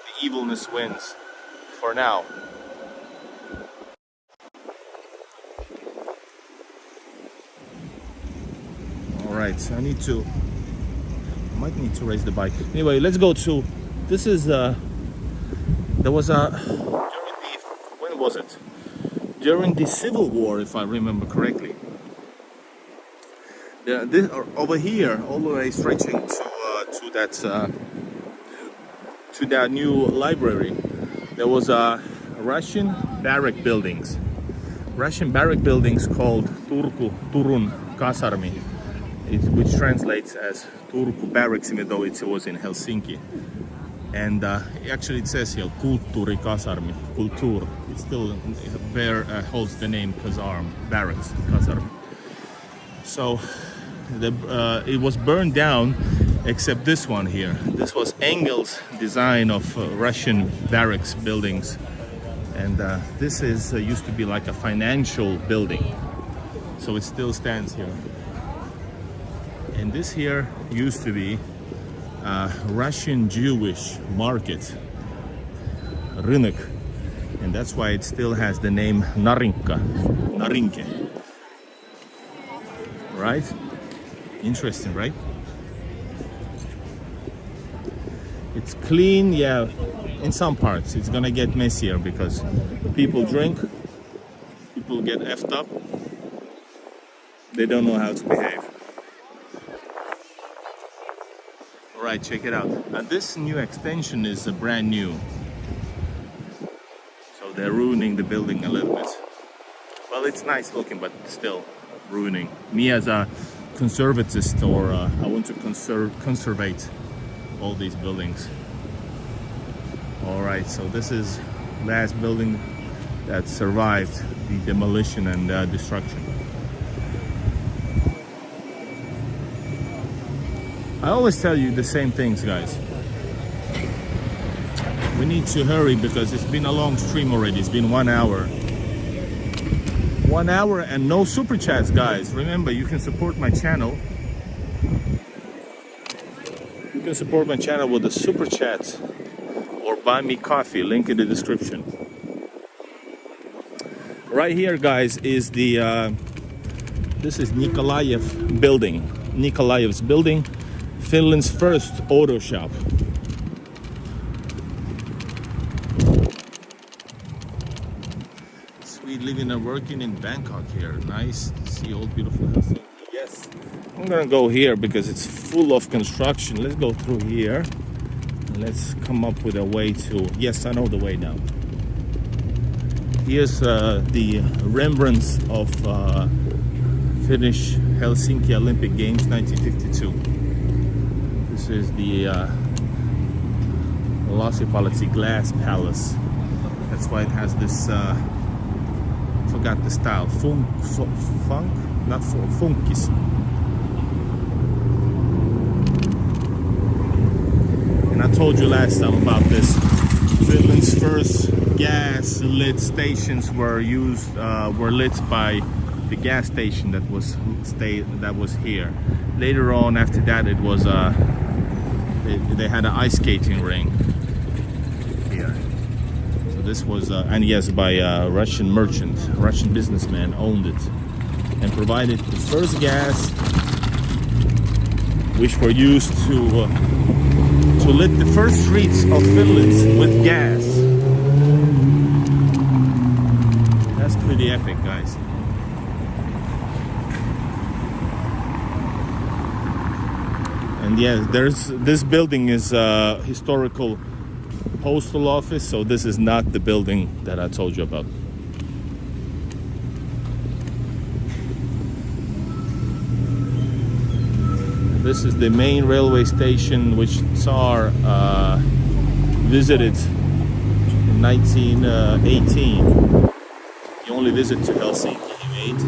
the evilness wins for now. All right, I might need to raise the bike. Anyway, let's go to, this is, there was when was it? During the Civil War, if I remember correctly. This, over here, all the way stretching to that new library, there was Russian barrack buildings. Russian barrack buildings called Turun Kasarmi, which translates as Turku Barracks, even though it was in Helsinki. And actually it says here, Kulttuuri Kasarmi, Kultur. It still holds the name Kasarm, Barracks, Kasarmi. So it was burned down, except this one here. This was Engels' design of Russian barracks buildings. And this is used to be like a financial building. So it still stands here. And this here used to be Russian Jewish market, rynek. and that's why it still has the name Narinke, right? Interesting, right? It's clean, yeah. In some parts it's gonna get messier because people drink, people get effed up, they don't know how to behave. All right, check it out. This new extension is brand new, so they're ruining the building a little bit. Well, it's nice looking, but still ruining. Me as a conservatist, or I want to conservate all these buildings. All right, so this is last building that survived the demolition and destruction. I always tell you the same things, guys. We need to hurry because it's been a long stream already. It's been 1 hour. 1 hour and no super chats, guys. Remember, you can support my channel. You can support my channel with a super chat or buy me coffee, link in the description. Right here, guys, is the this is Nikolaev building. Nikolaev's building, Finland's first auto shop. Sweet living and working in Bangkok here. Nice to see old beautiful Helsinki. Yes, I'm gonna go here because it's full of construction. Let's go through here. Let's come up with a way to... Yes, I know the way now. Here's the remembrance of Finnish Helsinki Olympic Games 1952. This is the Lasipalotsi Glass Palace. That's why it has this... forgot the style. Funk? Not funkis. I told you last time about this. Finland's first gas lit stations were lit by the gas station that was here. Later on, after that, it was they had an ice skating ring here. So this was and yes, by a Russian merchant, Russian businessman owned it and provided the first gas, which were used to lit the first streets of Finland with gas. That's pretty epic, guys. And yeah, this building is a historical postal office, so this is not the building that I told you about. This is the main railway station which Tsar visited in 1918. The only visit to Helsinki he made.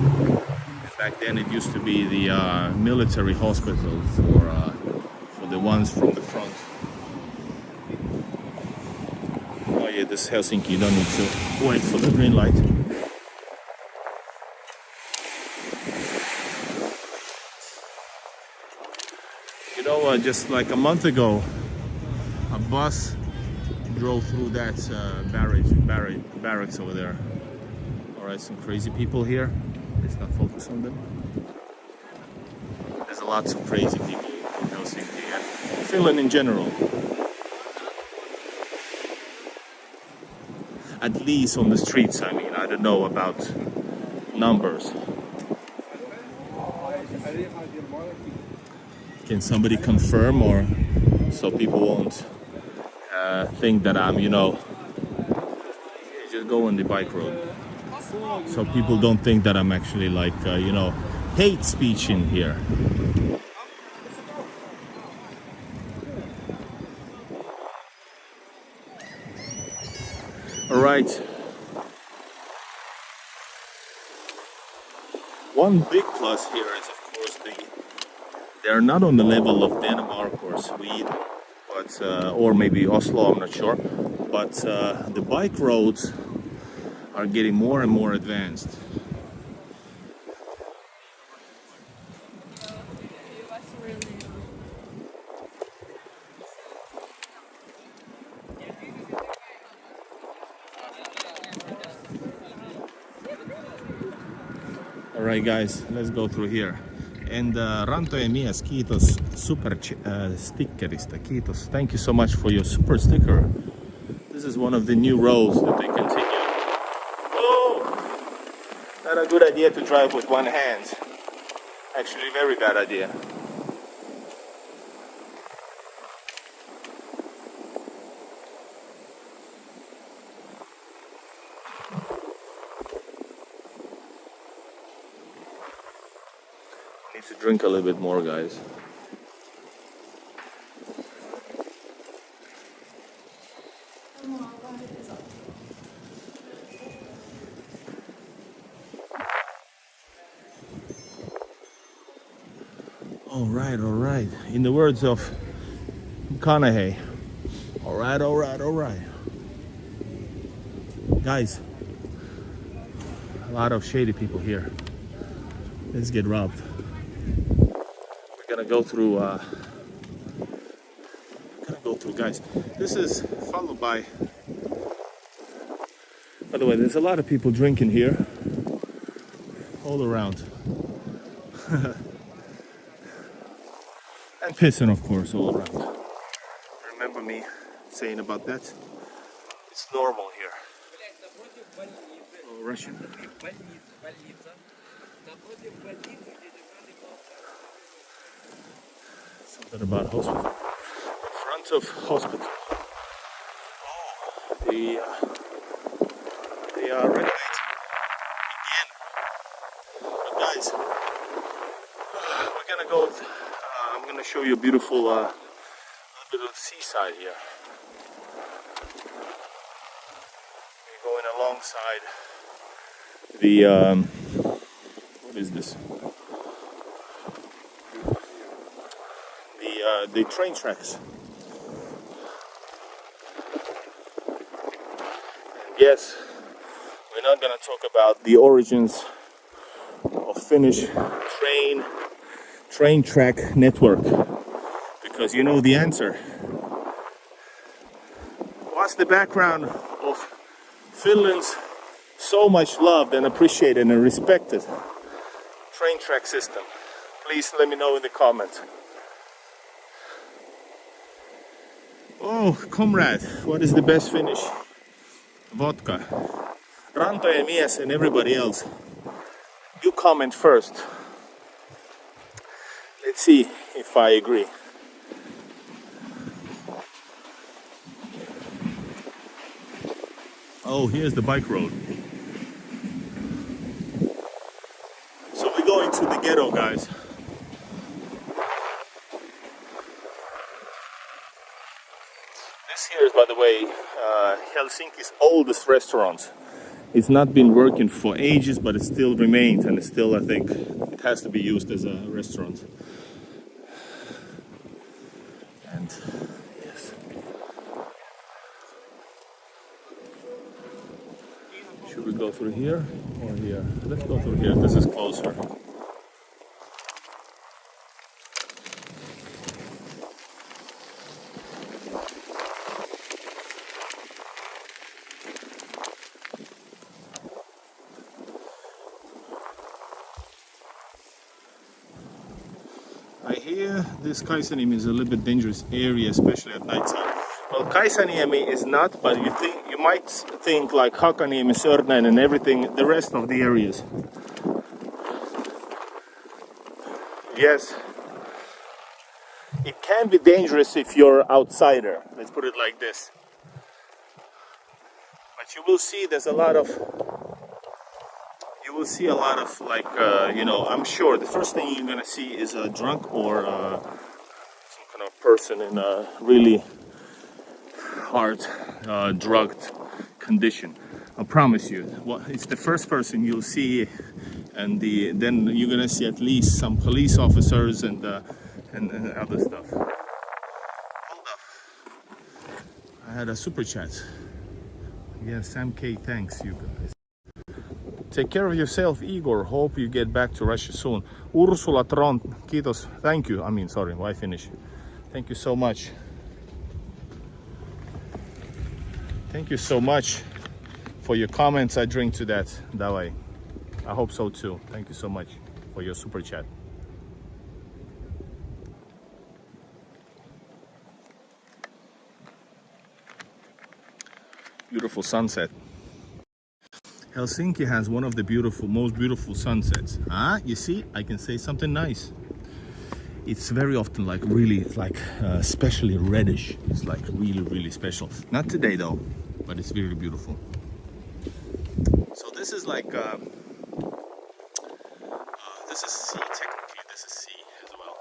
Back then it used to be the military hospital for the ones from the front. Oh yeah, this Helsinki, you don't need to wait for the green light. You know, just like a month ago, a bus drove through that barracks over there. All right, some crazy people here. Let's not focus on them. There's lots of crazy people in Helsinki and Finland in general. At least on the streets, I mean. I don't know about numbers. Can somebody confirm, or so people won't think that I'm, you know, just go on the bike road. So people don't think that I'm actually like, you know, hate speech in here. All right. One big plus here is, of course, they're not on the level of Denmark or Sweden, but or maybe Oslo, I'm not sure. But the bike roads are getting more and more advanced. Alright guys, let's go through here. And Rantojen mies, kiitos super stickerista, kiitos. Thank you so much for your super sticker. This is one of the new roads that they continue. Oh! Not a good idea to drive with one hand. Actually, very bad idea. Need to drink a little bit more, guys. All right. In the words of McConaughey, all right. Guys, a lot of shady people here. Let's get robbed. We're gonna go through, guys. This is followed by the way, there's a lot of people drinking here, all around. And pissing, of course, all around. Remember me saying about that? It's normal here. Oh, Russian. Something about hospital. In front of hospital. Oh, they are renovating again. But guys, we're gonna go. I'm gonna show you a beautiful little bit of the seaside here. We're going alongside the what is this? The train tracks. And yes, we're not gonna talk about the origins of Finnish train track network, because you know the answer. What's the background of Finland's so much loved and appreciated and respected train track system? Please let me know in the comments. Oh, comrade, what is the best Finnish? Vodka. Rantojen mies and everybody else. You comment first. Let's see if I agree. Oh, here's the bike road. So we're going to the ghetto, guys. This here is, by the way, Helsinki's oldest restaurant. It's not been working for ages, but it still remains, and it's still, I think, it has to be used as a restaurant. And yes. Should we go through here or here? Let's go through here. This is closer. I hear this Kaisaniemi is a little bit dangerous area, especially at night time. Well, Kaisaniemi is not, but you might think like Hakaniemi, Sörnäinen, and everything, the rest of the areas. Yes, it can be dangerous if you're outsider. Let's put it like this. But you will see there's a lot of. You will see a lot of like, you know, I'm sure the first thing you're gonna see is a drunk or some kind of person in a really hard drugged condition. I promise you. Well, it's the first person you'll see, and then you're gonna see at least some police officers and other stuff. Hold up. I had a super chat. Yeah, Sam K, thanks you guys. Take care of yourself, Igor. Hope you get back to Russia soon. Ursula Tron, kiitos. Thank you. Why finish? Thank you so much. Thank you so much for your comments. I drink to that. Давай. I hope so too. Thank you so much for your super chat. Beautiful sunset. Helsinki has one of the most beautiful sunsets. Ah, you see, I can say something nice. It's very often like really, it's like especially reddish. It's like really special. Not today though, but it's very beautiful. So this is like, this is sea, technically this is sea as well.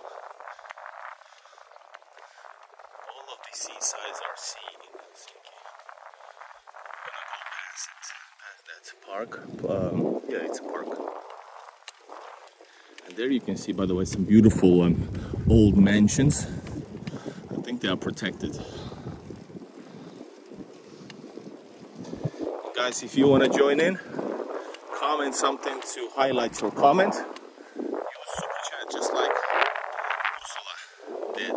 All of the seasides are sea in Helsinki. I'm gonna go past that park. Yeah, it's a park. And there you can see, by the way, some beautiful old mansions. I think they are protected. Guys, if you want to join in, comment something to highlight your comment. Use super chat just like Ursula did.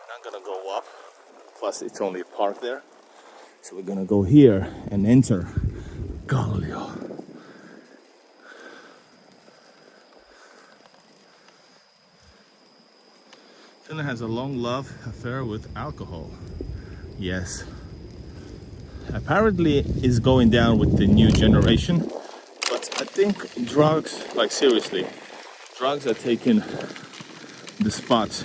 Not gonna go up. Plus, it's only a park there. So we're gonna go here and enter Kallio. Finland has a long love affair with alcohol. Yes. Apparently it's going down with the new generation. But I think drugs, like seriously, drugs are taking the spot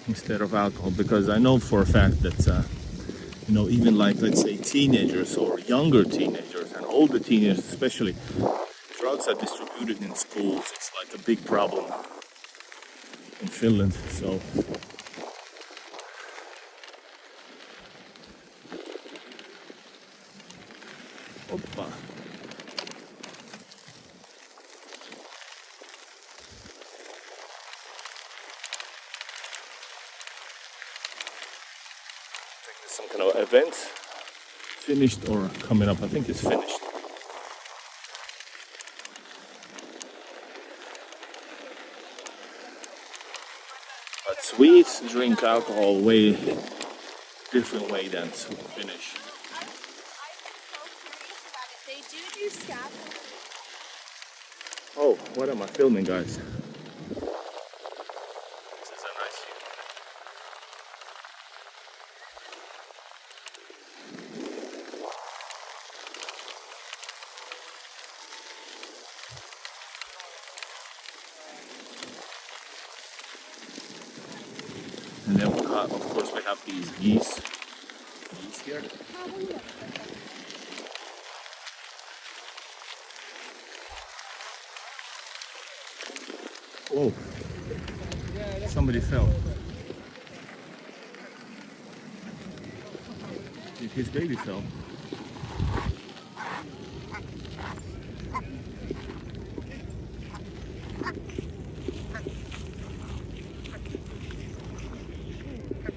instead of alcohol. Because I know for a fact that, you know, even like, let's say, teenagers or younger teenagers and older teenagers especially, drugs are distributed in schools. It's like a big problem in Finland, so Oppa. I think there's some kind of event finished or coming up. I think it's finished. But Swedes drink alcohol way different way than Finnish. I'm so curious about it. They do scaffolding. Oh, what am I filming, guys? This is a nice view. And then, of course, we have these geese here. Oh, somebody fell. His baby fell.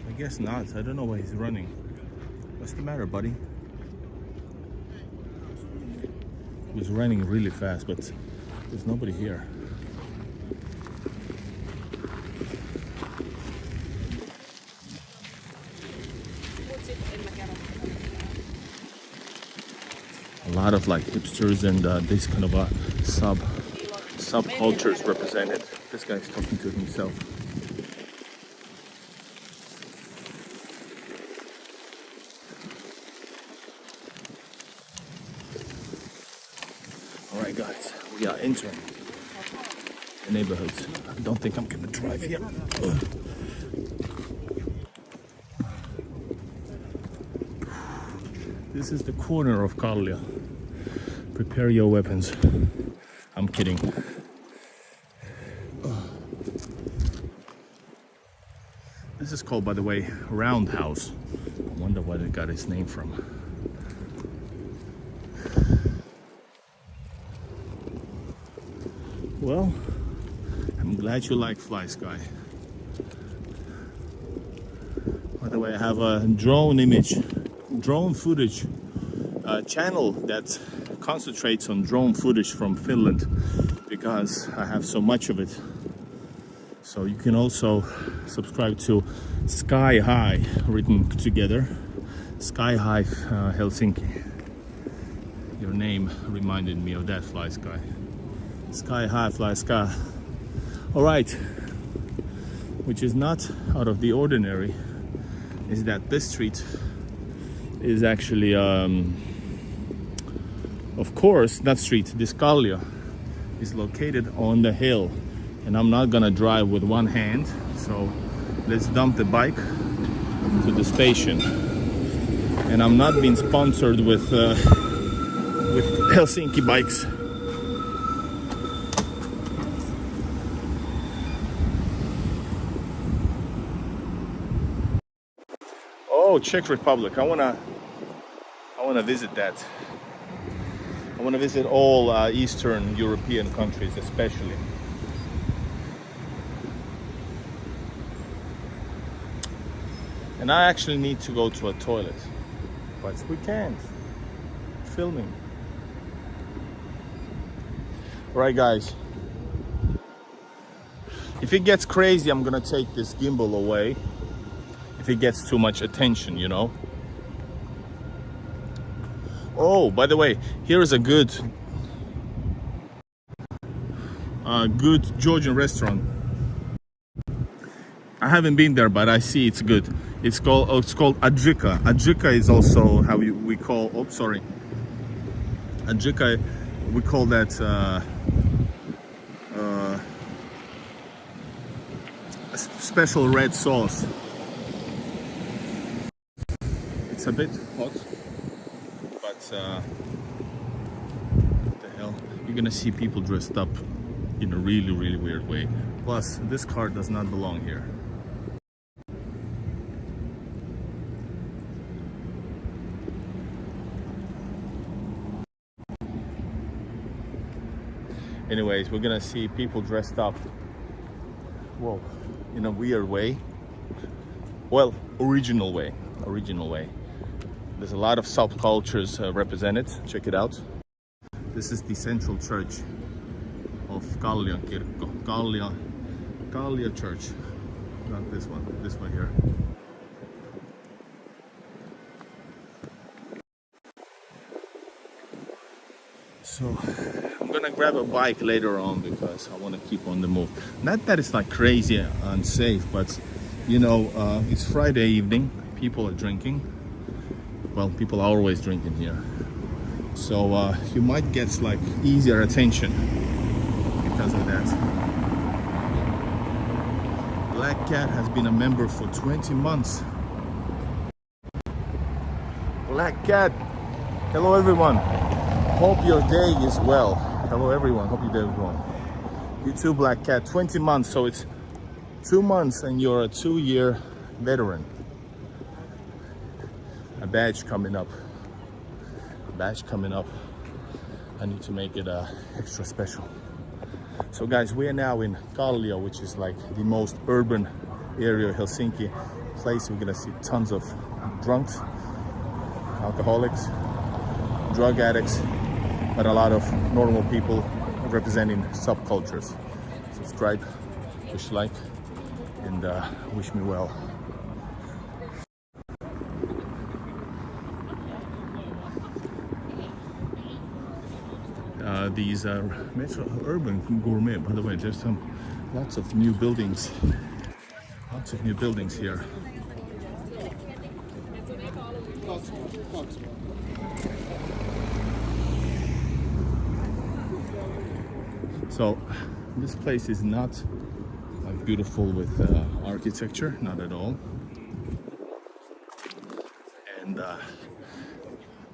I guess not. I don't know why he's running. What's the matter, buddy? He was running really fast, but there's nobody here. A lot of like hipsters and this kind of subcultures represented. This guy's talking to himself. All right, guys, we are entering the neighborhood. I don't think I'm gonna drive here. This is the corner of Kallio. Prepare your weapons. I'm kidding. This is called, by the way, Roundhouse. I wonder where it got its name from. Well, I'm glad you like Fly Sky. By the way, I have a drone footage channel that concentrates on drone footage from Finland because I have so much of it. So you can also subscribe to Sky High, written together. Sky High Helsinki. Your name reminded me of that, Fly Sky. Sky High, Fly Sky. All right, which is not out of the ordinary is that this street is actually, of course, that street, this Kallio, is located on the hill. And I'm not gonna drive with one hand, so let's dump the bike to the station. And I'm not being sponsored with Helsinki bikes. Oh, Czech Republic. I wanna visit that. I wanna visit all Eastern European countries, especially. And I actually need to go to a toilet, but we can't. Filming. Right, guys. If it gets crazy, I'm gonna take this gimbal away. If it gets too much attention, you know. Oh, by the way, here is a good Georgian restaurant. I haven't been there, but I see it's good. It's called Adrika. Adrika is also how we call. Oh, sorry. Adrika, we call that a special red sauce. It's a bit hot, but what the hell? You're gonna see people dressed up in a really, really weird way. Plus, this car does not belong here. Anyways, we're gonna see people dressed up, whoa, in a weird way. Well, original way. There's a lot of subcultures represented. Check it out. This is the central church of Kallio Kirkko. Kallio Church. Not this one here. So I'm gonna grab a bike later on because I want to keep on the move. Not that it's like crazy unsafe, but you know, it's Friday evening. People are drinking. Well, people are always drinking here. So you might get like easier attention because of that. Black Cat has been a member for 20 months. Black Cat, hello everyone. Hope your day is well. Hello everyone, hope your day is well. You too, Black Cat. 20 months, so it's 2 months and you're a 2-year veteran. A badge coming up. I need to make it extra special. So guys, we are now in Kallio, which is like the most urban area of Helsinki. Place we're gonna see tons of drunks, alcoholics, drug addicts, but a lot of normal people representing subcultures. Subscribe, push like, and wish me well. These are metro urban gourmet. By the way, there's lots of new buildings here. So this place is not like beautiful with architecture, not at all. And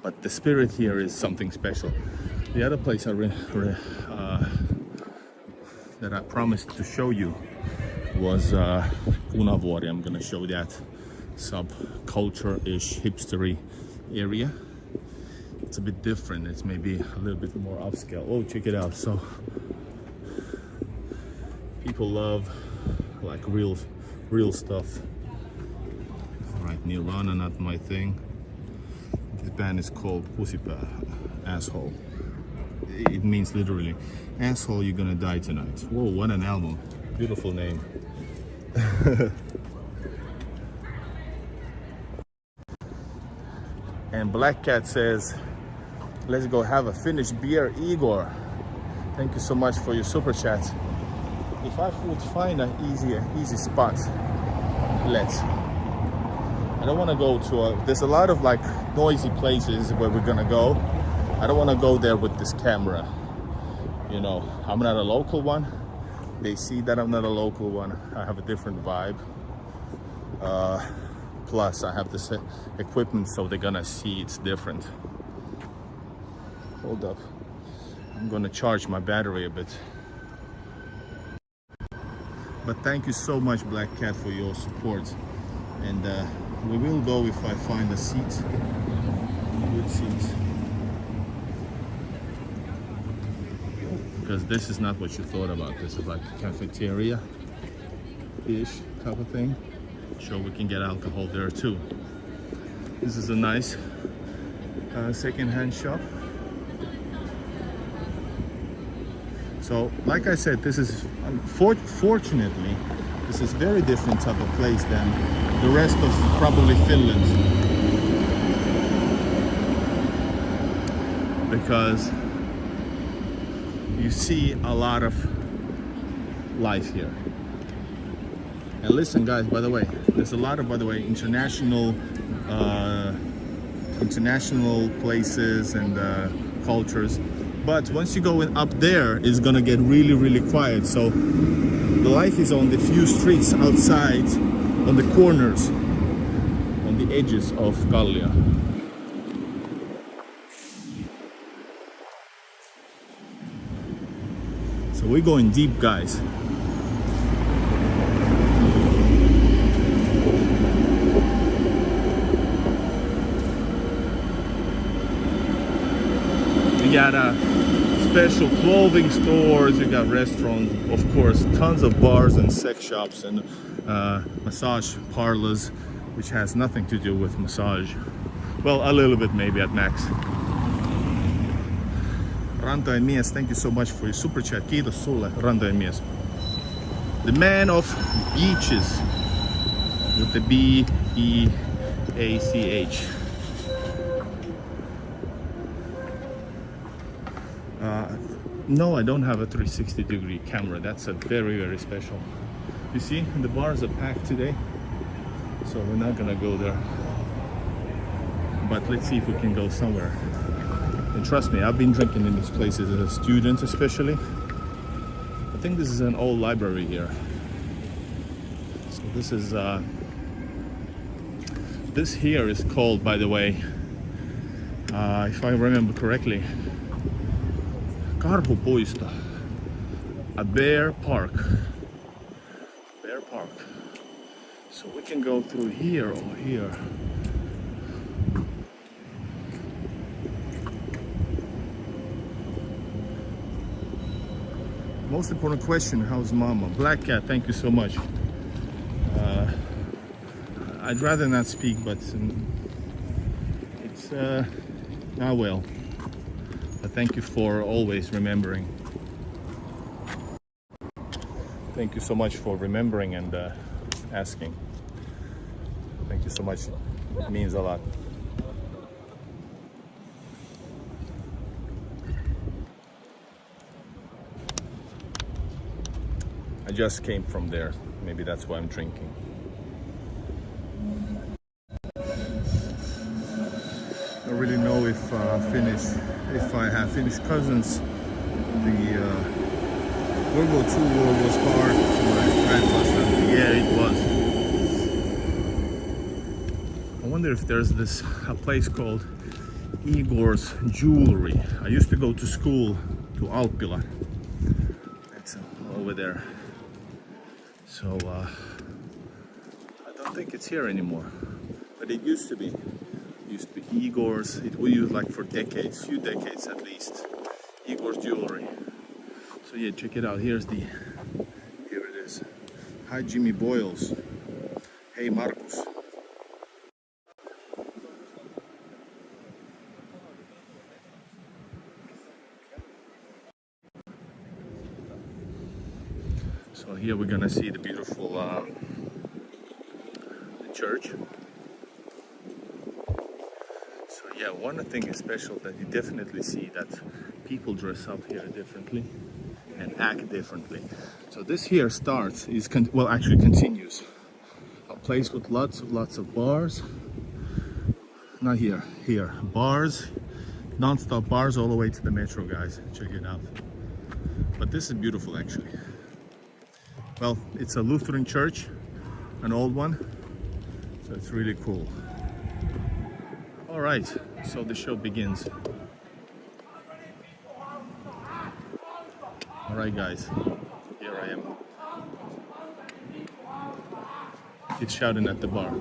but the spirit here is something special. The other place that I promised to show you was Punavuori. I'm gonna show that subculture-ish, hipstery area. It's a bit different. It's maybe a little bit more upscale. Oh, check it out. So people love like real stuff. All right, Nirvana, not my thing. This band is called Pusipää, asshole. It means literally, asshole, you're gonna die tonight. Whoa, what an album. Beautiful name. And Black Cat says, let's go have a Finnish beer, Igor. Thank you so much for your super chat. If I would find an easy spot, let's. I don't want to go to there's a lot of like noisy places where we're gonna go. I don't want to go there with this camera. You know, I'm not a local one. They see that I'm not a local one. I have a different vibe. Plus I have this equipment, so they're gonna see it's different. Hold up. I'm gonna charge my battery a bit. But thank you so much, Black Cat, for your support. And we will go if I find a seat. Good seat. Because this is not what you thought about. This is like a cafeteria-ish type of thing. Sure, we can get alcohol there too. This is a nice second-hand shop. So, like I said, this is fortunately, this is very different type of place than the rest of probably Finland, because you see a lot of life here. And listen, guys, by the way, there's a lot of, international places and cultures. But once you go up there, it's gonna get really, really quiet. So the life is on the few streets outside, on the corners, on the edges of Kallio. So we're going deep, guys. You got special clothing stores, you got restaurants, of course, tons of bars and sex shops and massage parlors, which has nothing to do with massage. Well, a little bit maybe at max. Rantojen mies, thank you so much for your super chat. Kiitos sulle, Rantojen mies. The man of beaches, with the B-E-A-C-H. No, I don't have a 360-degree camera. That's a very, very special. You see, the bars are packed today, so we're not gonna go there. But let's see if we can go somewhere. And trust me, I've been drinking in these places as a student, especially. I think this is an old library here. So this is this here is called, by the way, if I remember correctly, Karhupuisto, a bear park. Bear park. So we can go through here or here. Most important question, how's mama? Black Cat, thank you so much. I'd rather not speak, but it's well. But thank you for always remembering. Thank you so much for remembering and asking. Thank you so much. It means a lot. I just came from there. Maybe that's why I'm drinking. I don't really know if I have Finnish cousins. The World War II war was hard for my grandfather. Yeah, it was. I wonder if there's a place called Igor's Jewelry. I used to go to school to Alppila. It's over there. So I don't think it's here anymore, but it used to be. It used to be Igor's. It we used like for decades, few decades at least. Igor's Jewelry. So yeah, check it out. Here it is. Hi Jimmy Boyles. Hey Marcus. So here we're gonna see the beautiful church. So yeah, one thing is special that you definitely see that people dress up here differently and act differently. So this here starts, well actually continues. A place with lots of bars. Not here, bars, non-stop bars all the way to the metro, guys. Check it out. But this is beautiful actually. Well, it's a Lutheran church, an old one, so it's really cool. All right, so the show begins. All right, guys, here I am. It's shouting at the bar.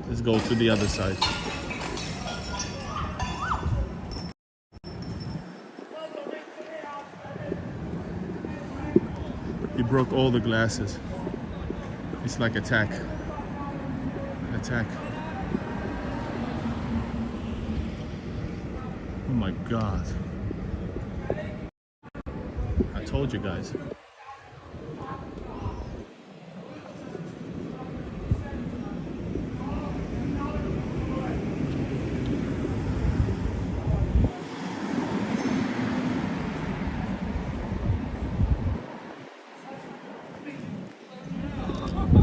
Let's go to the other side. He broke all the glasses. It's like attack. Attack. Oh my God. I told you guys.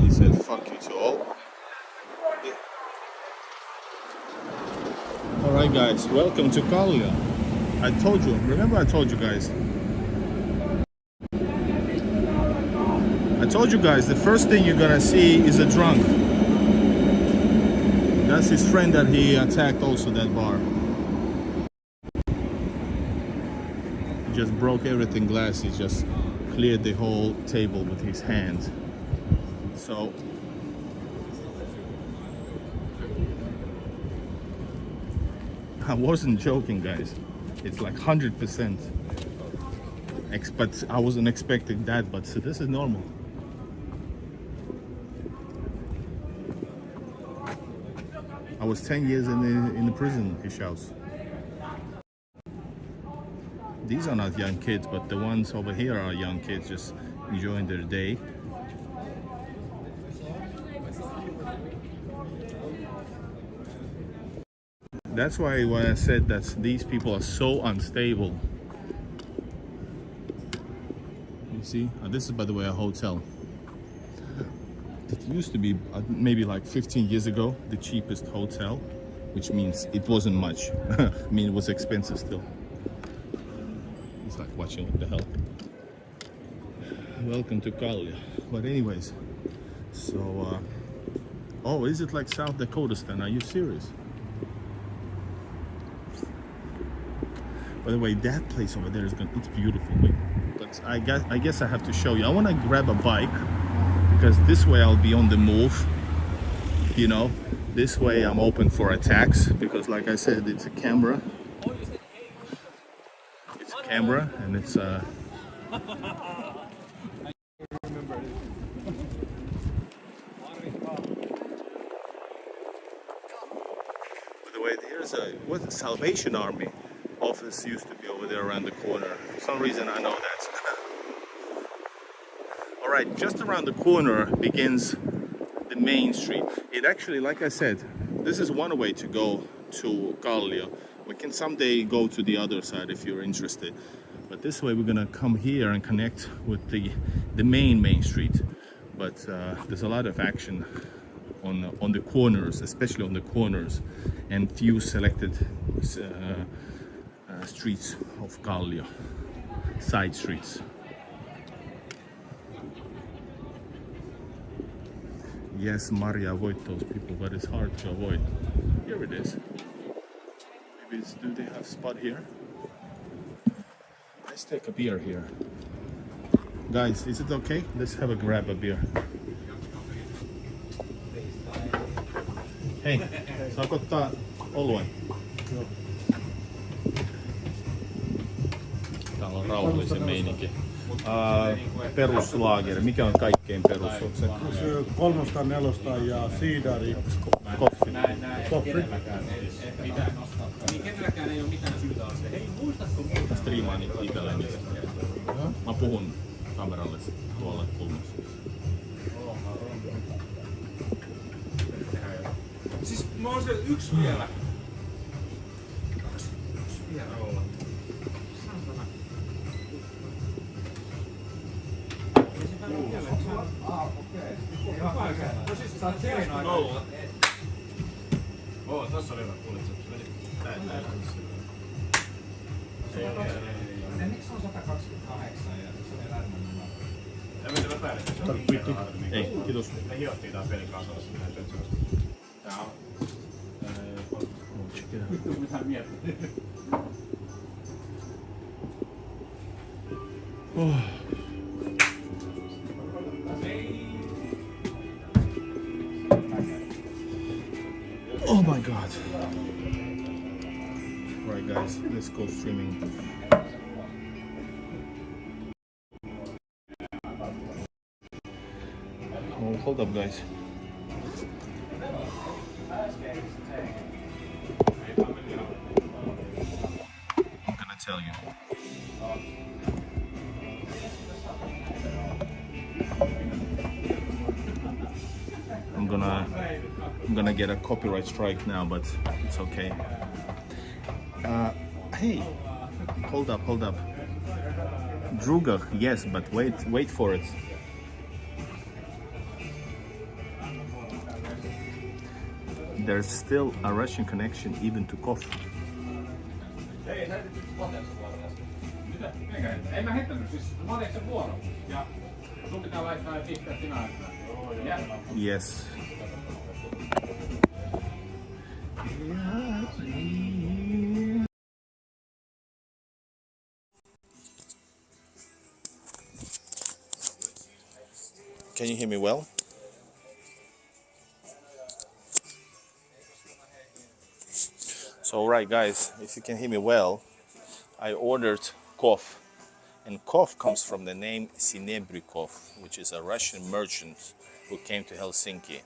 He said fuck you to all. Alright guys, welcome to Kallio. I told you, remember I told you guys. I told you guys the first thing you're gonna see is a drunk. That's his friend that he attacked also, that bar. He just broke everything glass, he just cleared the whole table with his hand. So I wasn't joking, guys. It's like 100%. But I wasn't expecting that, but so this is normal. I was 10 years in the prison, he shouts. These are not young kids, but the ones over here are young kids just enjoying their day. That's why when I said that these people are so unstable. You see, this is by the way a hotel. It used to be maybe like 15 years ago the cheapest hotel, which means it wasn't much. I mean, it was expensive still. It's like watching what the hell. Welcome to Kallio. But anyways, so oh, is it like South Dakota then? Are you serious? By the way, that place over there it's beautiful. But I guess I have to show you. I want to grab a bike because this way I'll be on the move. You know, this way I'm open for attacks because, like I said, it's a camera. It's a camera, and it's By the way, here's what's the Salvation Army office used to be over there around the corner. For some reason I know that. Alright, just around the corner begins the main street. It actually, like I said, this is one way to go to Kallio. We can someday go to the other side if you're interested. But this way we're gonna come here and connect with the main street. But there's a lot of action on the corners, especially on the corners, and few selected streets of Kallio, side streets. Yes, Maria, avoid those people, but it's hard to avoid. Here it is. Maybe do they have a spot here? Let's take a beer here. Guys, is it okay? Let's have a grab a beer. Hei, saako ottaa oluen? Joo. Täällä on rauhallisen meininki. Peruslaageri, mikä on kaikkein perus? Se 304 ja siidari. Koffi. Koffi. Niin kenelläkään ei ole mitään syytä. Hei, muistatko muuta? Striimaan itselleni. Mä puhun kameralle tuolla kulmassa. Siis mä oon siellä yksi vielä. Yksi vielä olla. Saatana. No siis sä oot siellä nolla. Oo, tossa oli hyvä. Kuulit sä? Miksi on 128 ja se on elämän numero? Ja miten mä päälle? Ei, kiitos. Me hiottiin tää pelin kanssa minä tötsyvästi. Tää on... Vittu mitä miettii. Oh my god. Right guys, let's go streaming. Oh, hold up guys. I'm gonna tell you. I'm gonna get a copyright strike now, but it's okay. Hey, hold up. Druga, yes, but wait for it. There's still a Russian connection even to coffee. En mä heittänyt, siis mä otin sen vuoron. Ja sun pitää laittaa ne pisteet sinä aikana. Yes. Can you hear me well? So alright guys, if you can hear me well, I ordered coffee. And coffee comes from the name Sinebrikov, which is a Russian merchant who came to Helsinki.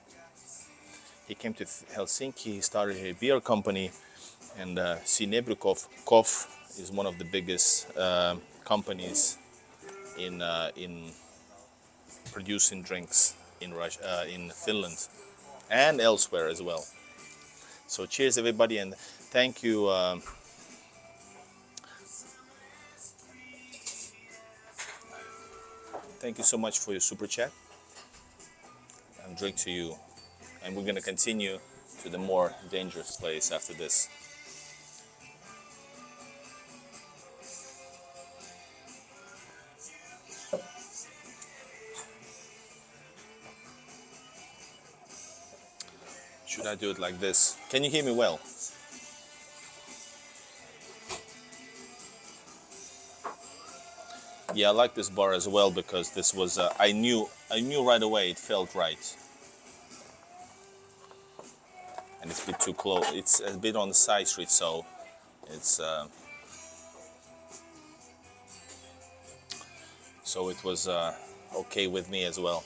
He came to Helsinki, he started a beer company, and Sinebrikov Coffee is one of the biggest companies in producing drinks in Russia, in Finland, and elsewhere as well. So cheers everybody, and thank you. Thank you so much for your super chat. And drink to you. And we're gonna continue to the more dangerous place after this. Should I do it like this? Can you hear me well? Yeah, I like this bar as well because this was I knew right away it felt right. And it's a bit too close. It's a bit on the side street, so it's so it was okay with me as well.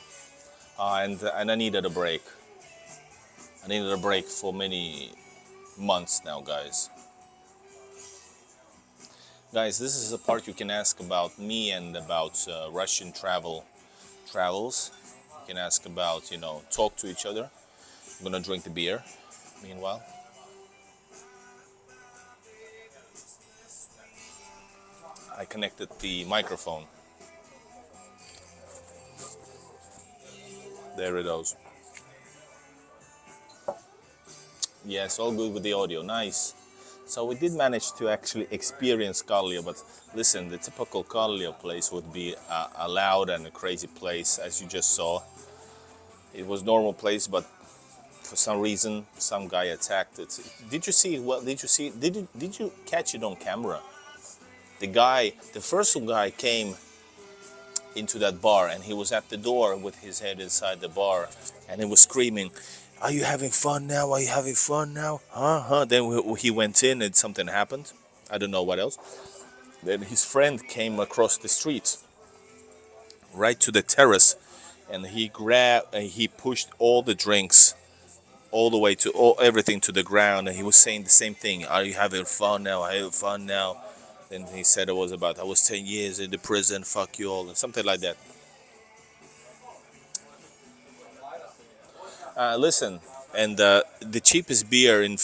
And I needed a break. I needed a break for many months now, guys. Guys, this is a part you can ask about me and about Russian travels. You can ask about, you know, talk to each other. I'm gonna drink the beer meanwhile. I connected the microphone. There it goes. Yes, all good with the audio, nice. So we did manage to actually experience Kallio, but listen, the typical Kallio place would be a loud and a crazy place, as you just saw. It was normal place, but for some reason, some guy attacked it. Did you see? Well, did you see? Did you catch it on camera? The first guy came into that bar, and he was at the door with his head inside the bar, and he was screaming, "Are you having fun now? Are you having fun now? Huh? Then he went in and something happened. I don't know what else. Then his friend came across the street, right to the terrace, and he pushed all the drinks all the way to everything to the ground, and he was saying the same thing. Are you having fun now? Are you having fun now? Then he said it was about I was 10 years in the prison, fuck you all, and something like that. Listen, and the cheapest beer in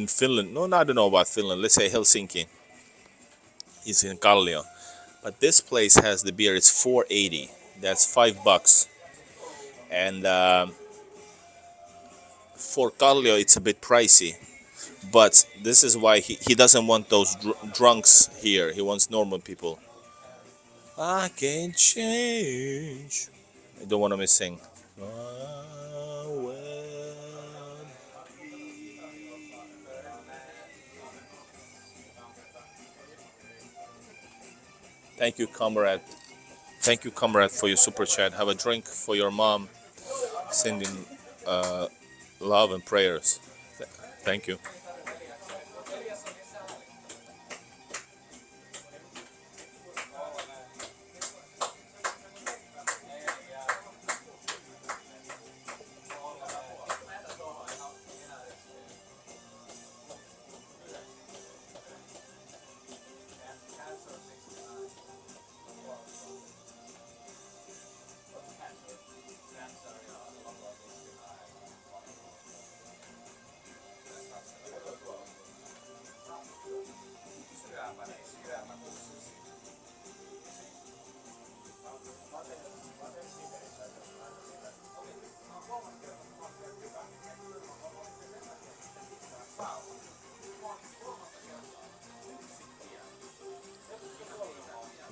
Finland. No, I don't know about Finland. Let's say Helsinki is in Kallio, but this place has the beer. It's 4.80. That's $5, and for Kallio it's a bit pricey. But this is why he doesn't want those drunks here. He wants normal people. I can change. I don't want to miss sing. Thank you, comrade. Thank you, comrade, for your super chat. Have a drink for your mom. Sending love and prayers. Thank you.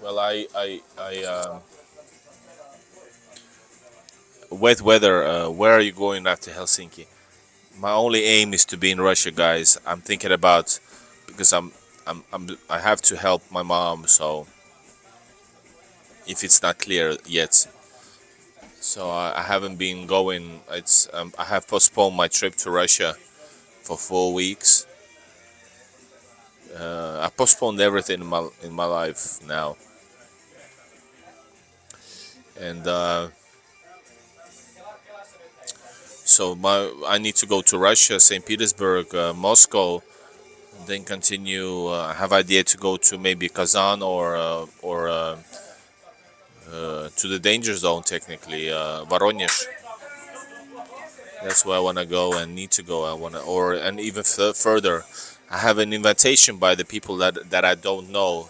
Well, wet weather. Where are you going after Helsinki? My only aim is to be in Russia, guys. I'm thinking about because I have to help my mom. So if it's not clear yet, so I haven't been going. It's I have postponed my trip to Russia for 4 weeks. I postponed everything in my life now, and so I need to go to Russia, St. Petersburg, Moscow, then continue. I have idea to go to maybe Kazan or to the danger zone, technically, Voronezh. That's where I want to go and need to go. I want to, or and even further. I have an invitation by the people that I don't know,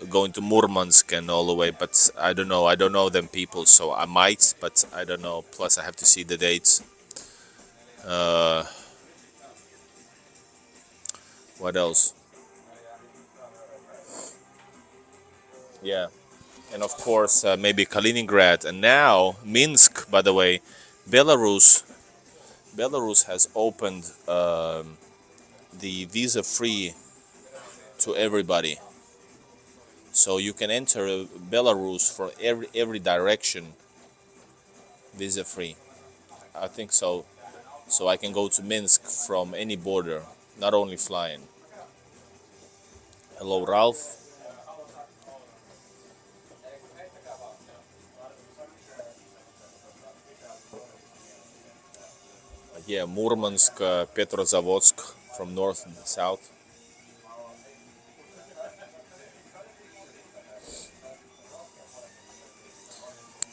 going to Murmansk and all the way, but I don't know. I don't know them people, so I might, but I don't know. Plus, I have to see the dates. What else? Yeah, and of course maybe Kaliningrad, and now Minsk. By the way, Belarus. Belarus has opened the visa-free to everybody, so you can enter Belarus from every direction visa-free. I think so. So I can go to Minsk from any border, not only flying. Hello, Ralph. Yeah, Murmansk, Petrozavodsk from north and south.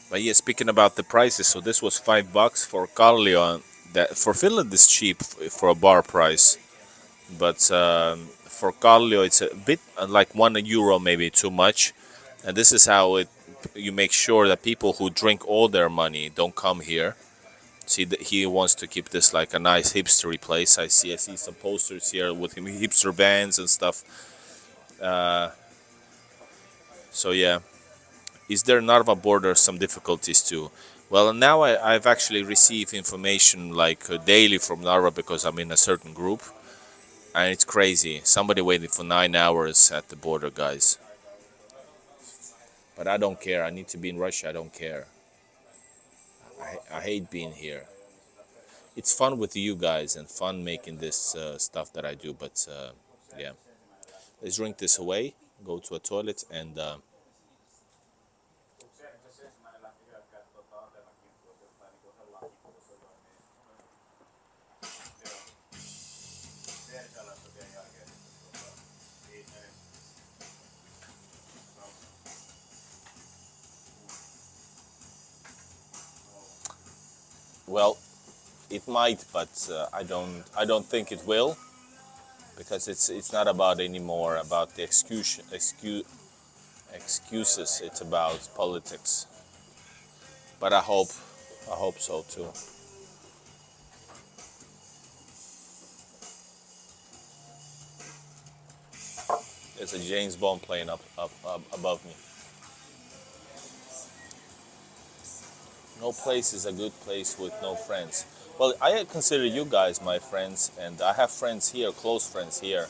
But yeah, speaking about the prices, so this was $5 for Kallio. That for Finland is cheap for a bar price, but for Kallio it's a bit like €1 maybe too much. And this is how you make sure that people who drink all their money don't come here. See that he wants to keep this like a nice hipstery place. I see some posters here with him, hipster bands and stuff. So yeah, is there Narva border some difficulties too? Well, now I've actually received information like daily from Narva because I'm in a certain group, and it's crazy. Somebody waited for 9 hours at the border, guys. But I don't care. I need to be in Russia. I don't care. I hate being here. It's fun with you guys and fun making this stuff that I do. But yeah, let's drink this away. Go to a toilet and. Well, it might, but I don't think it will, because it's not about anymore about the excuses. It's about politics. But I hope so too. There's a James Bond plane up above me. No place is a good place with no friends. Well, I consider you guys my friends, and I have friends here, close friends here.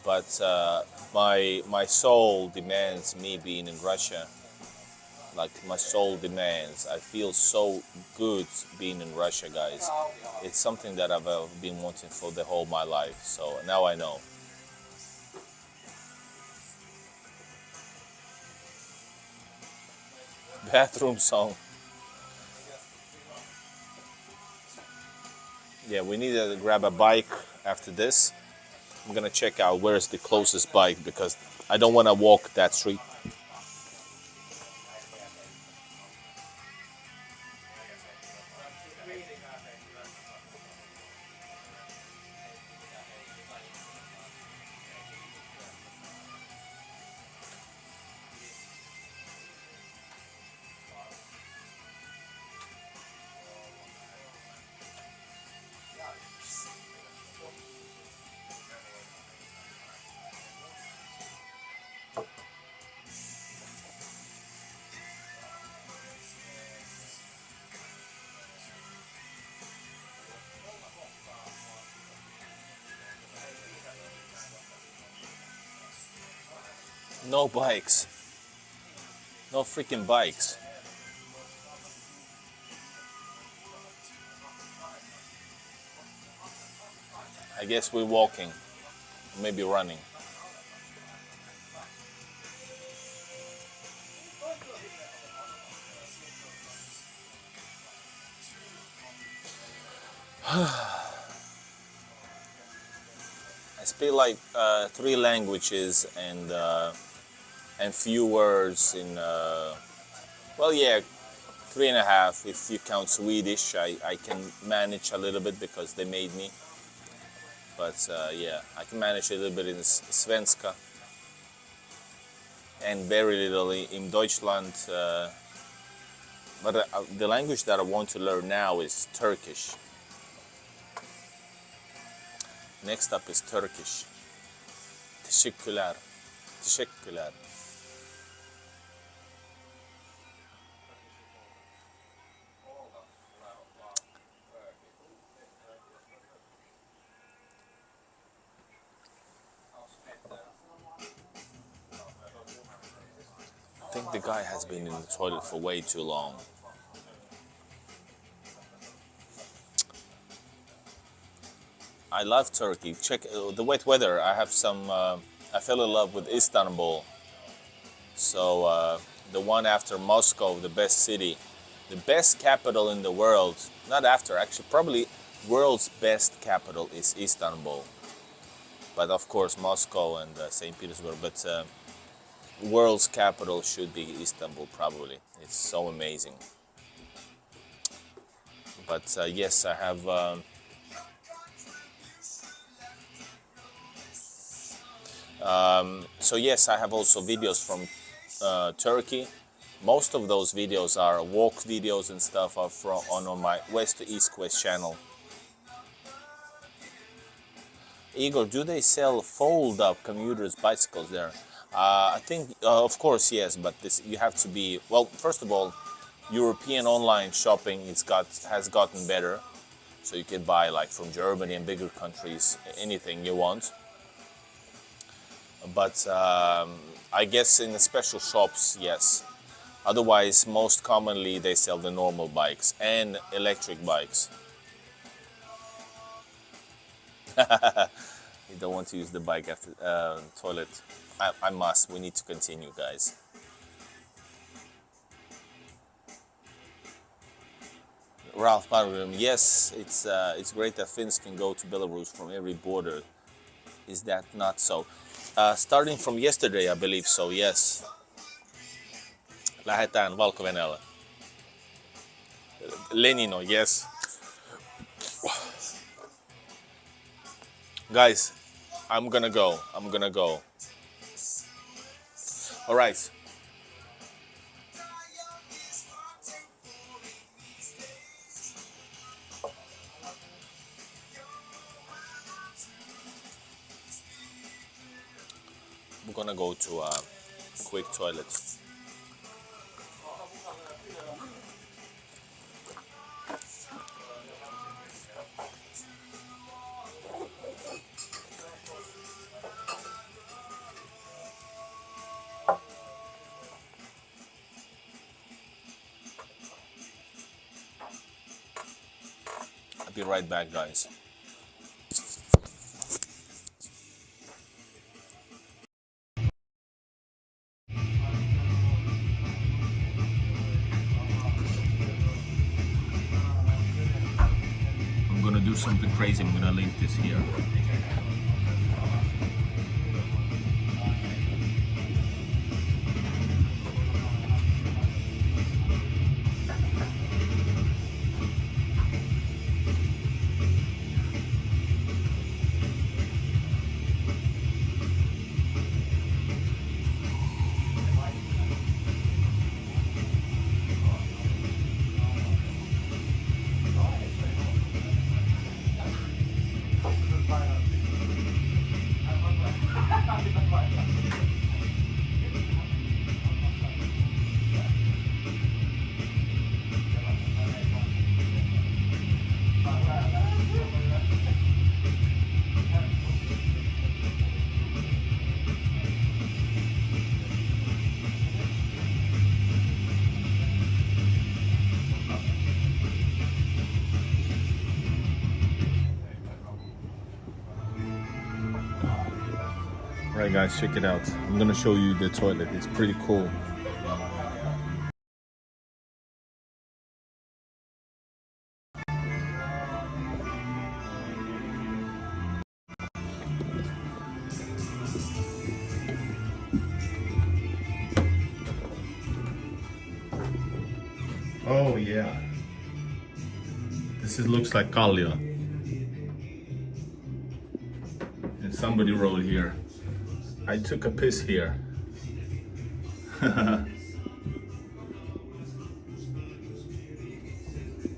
But my soul demands me being in Russia. Like, my soul demands. I feel so good being in Russia, guys. It's something that I've been wanting for the whole my life. So now I know. Bathroom song. Yeah, we need to grab a bike after this. I'm gonna check out where's the closest bike, because I don't want to walk that street. No bikes. No freaking bikes. I guess we're walking, maybe running. I speak like 3 languages and few words in well, yeah, 3.5 if you count Swedish. I can manage a little bit because they made me. But yeah, I can manage a little bit in Svenska and very little in Deutschland. But the language that I want to learn now is Turkish. Next up is Turkish. Teşekkürler. Teşekkürler. I think the guy has been in the toilet for way too long. I love Turkey. Check the wet weather. I have some. I fell in love with Istanbul. So the one after Moscow, the best city, the best capital in the world. Not after, actually, probably world's best capital is Istanbul. But of course, Moscow and St. Petersburg. But world's capital should be Istanbul, probably. It's so amazing. But yes, I have. So yes, I have also videos from Turkey. Most of those videos are walk videos and stuff are from on my West to East Quest channel. Igor, do they sell fold-up commuters bicycles there? I think, of course, yes, but this you have to be, well, first of all, European online shopping has gotten better, so you can buy like from Germany and bigger countries anything you want. But I guess in the special shops, yes. Otherwise, most commonly they sell the normal bikes and electric bikes. You don't want to use the bike after toilet. I must. We need to continue, guys. Ralph Pargrim, yes, it's great that Finns can go to Belarus from every border. Is that not so? Starting from yesterday, I believe so, yes. Lähetään Valko-Venäjälle. Lenino, yes. Guys, I'm gonna go. All right. We're gonna go to a quick toilet. I'll be right back, guys. I'm gonna do something crazy. I'm gonna leave this here. Alright guys, check it out. I'm gonna show you the toilet. It's pretty cool. Oh yeah. Looks like Kallio. And somebody wrote here, I took a piss here.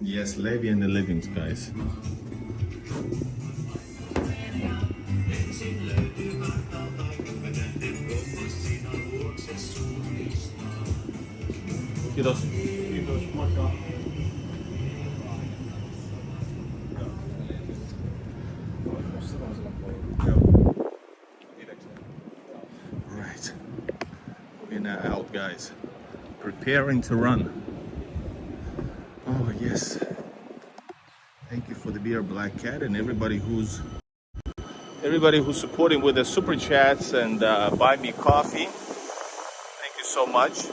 Yes, Levi and the Livings, guys. Kiitos. Kiitos, moikka. Right. We're now out, guys. Preparing to run. Oh, yes. Thank you for the beer, Black Cat, and everybody who's supporting with the super chats and buy me coffee. Thank you so much.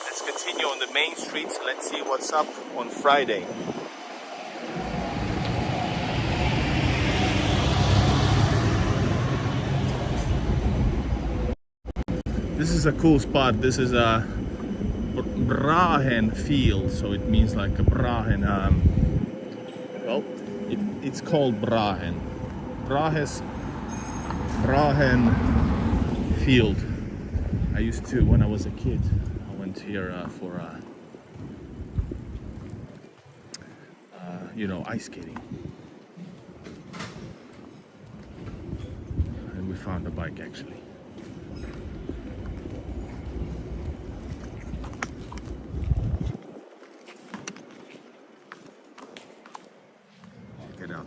Let's continue on the main street. Let's see what's up on Friday. This is a cool spot. This is a Braiden field, so it means like a Braiden. Well, it's called Braiden. Braiden field. I used to, when I was a kid, I went here for ice skating. And we found a bike actually. Check it out.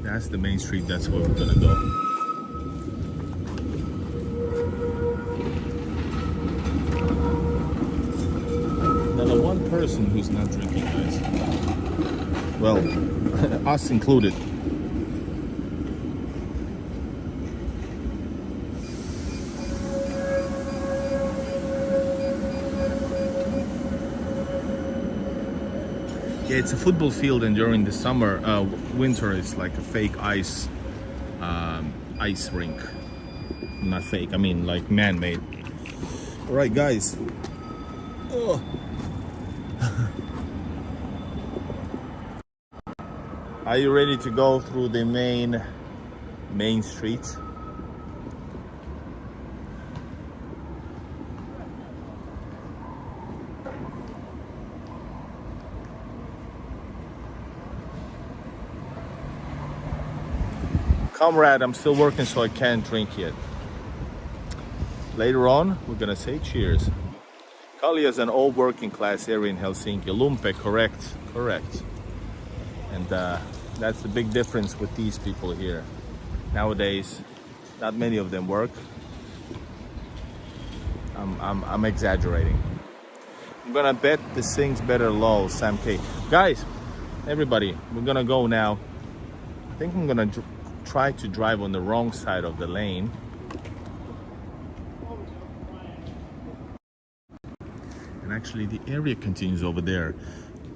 That's the main street, that's where we're gonna go. Now the one person who's not drinking, guys. Well, us included. It's a football field, and during the summer, winter, it's like a fake ice rink. Not fake, I mean like man-made. All right, guys. Oh. Are you ready to go through the main street? Comrade, I'm still working, so I can't drink yet. Later on, we're gonna say cheers. Kallio is an old working class area in Helsinki. Lumpe, correct. And that's the big difference with these people here. Nowadays, not many of them work. I'm exaggerating. I'm gonna bet the sings better low, Sam K. Guys, everybody, we're gonna go now. I think I'm gonna try to drive on the wrong side of the lane. And actually the area continues over there.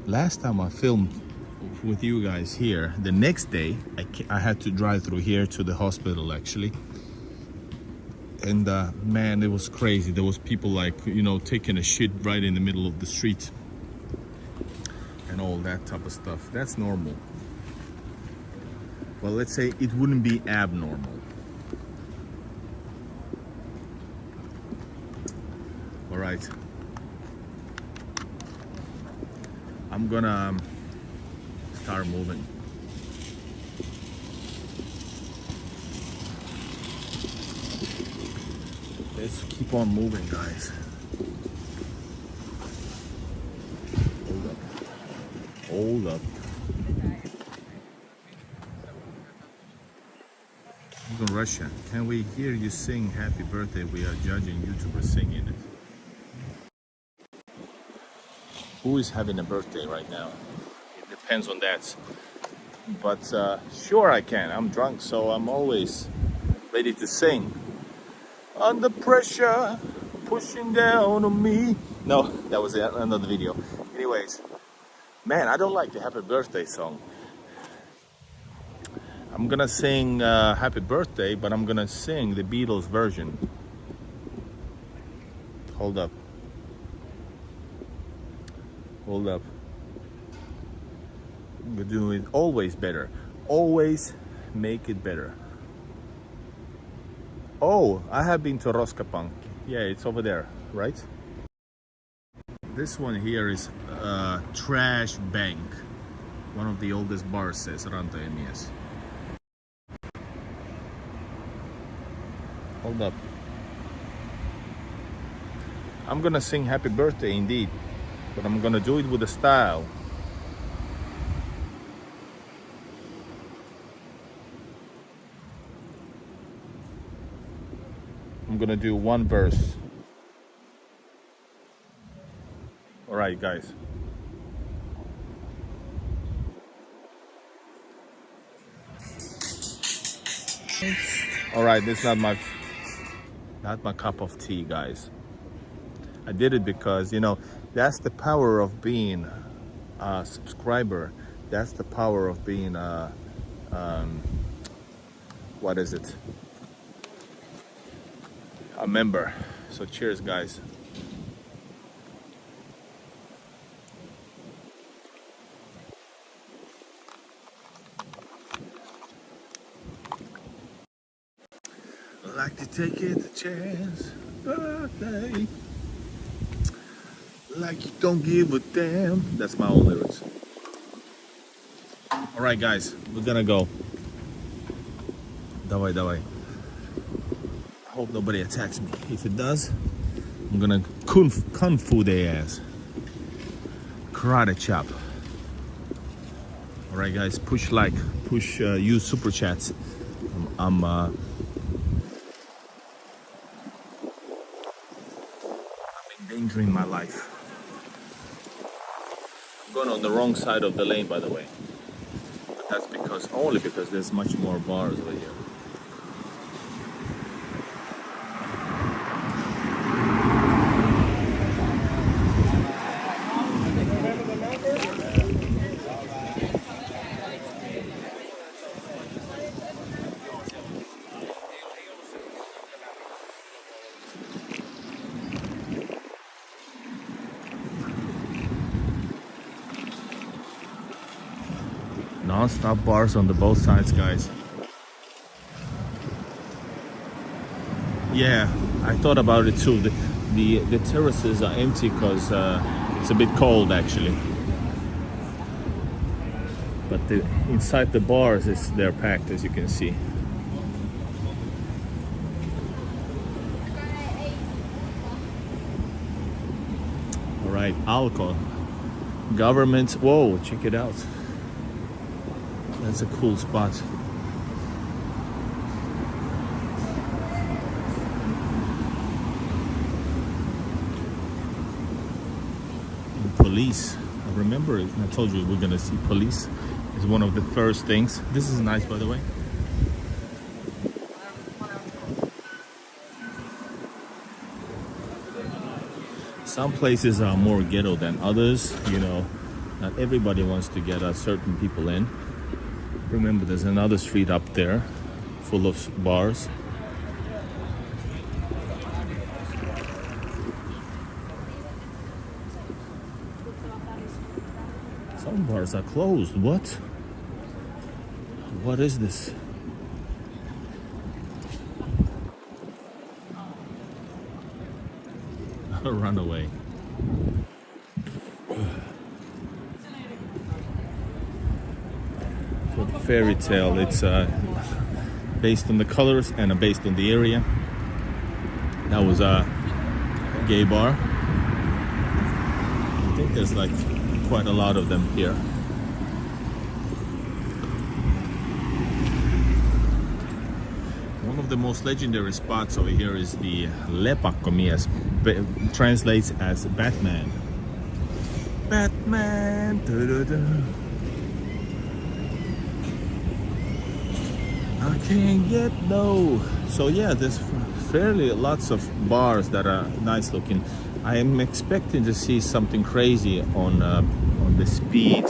Last time I filmed with you guys here, the next day I had to drive through here to the hospital actually. And man, it was crazy. There was people like, you know, taking a shit right in the middle of the street and all that type of stuff. That's normal. Well, let's say it wouldn't be abnormal. All right. I'm gonna start moving. Let's keep on moving, guys. Hold up. In Russia, can we hear you sing happy birthday? We are judging YouTubers singing it. Who is having a birthday right now? It depends on that. But sure I can. I'm drunk, so I'm always ready to sing. Under pressure, pushing down on me. No, that was another video. Anyways, man, I don't like the happy birthday song. I'm gonna sing happy birthday, but I'm gonna sing the Beatles version. Hold up. We're doing it always better. Always make it better. Oh, I have been to Roskapank. Yeah, it's over there, right? This one here is Trash Bank. One of the oldest bars, says Rantaemies. Hold up. I'm gonna sing happy birthday indeed, but I'm gonna do it with a style. I'm gonna do one verse. All right, guys. All right, this is not my cup of tea, guys. I did it because, you know, that's the power of being a subscriber. That's the power of being a what is it? A member. So cheers, guys. Like to take it a chance, birthday. Like you don't give a damn. That's my own lyrics. All right, guys, we're gonna go. Давай. I hope nobody attacks me. If it does, I'm gonna kung fu their ass. Karate chop. All right, guys, push like, use super chats. I'm endangering my life. I'm going on the wrong side of the lane, by the way. But that's only because there's much more bars over here. Non-stop bars on the both sides, guys. Yeah, I thought about it too. The terraces are empty because it's a bit cold actually. But inside the bars, they're packed, as you can see. All right, alcohol. Government. Whoa, check it out. That's a cool spot. And police. I remember it. I told you we're gonna see police. It's one of the first things. This is nice, by the way. Some places are more ghetto than others, you know. Not everybody wants to get certain people in. Remember, there's another street up there full of bars. Some bars are closed. What? What is this? Run away. So the fairy tale, it's based on the colors and based on the area. That was a gay bar. I think there's like quite a lot of them here. One of the most legendary spots over here is the Lepakkomies, translates as Batman. Batman. Da-da-da. I can't get no. So yeah, there's fairly lots of bars that are nice looking. I am expecting to see something crazy on the Speed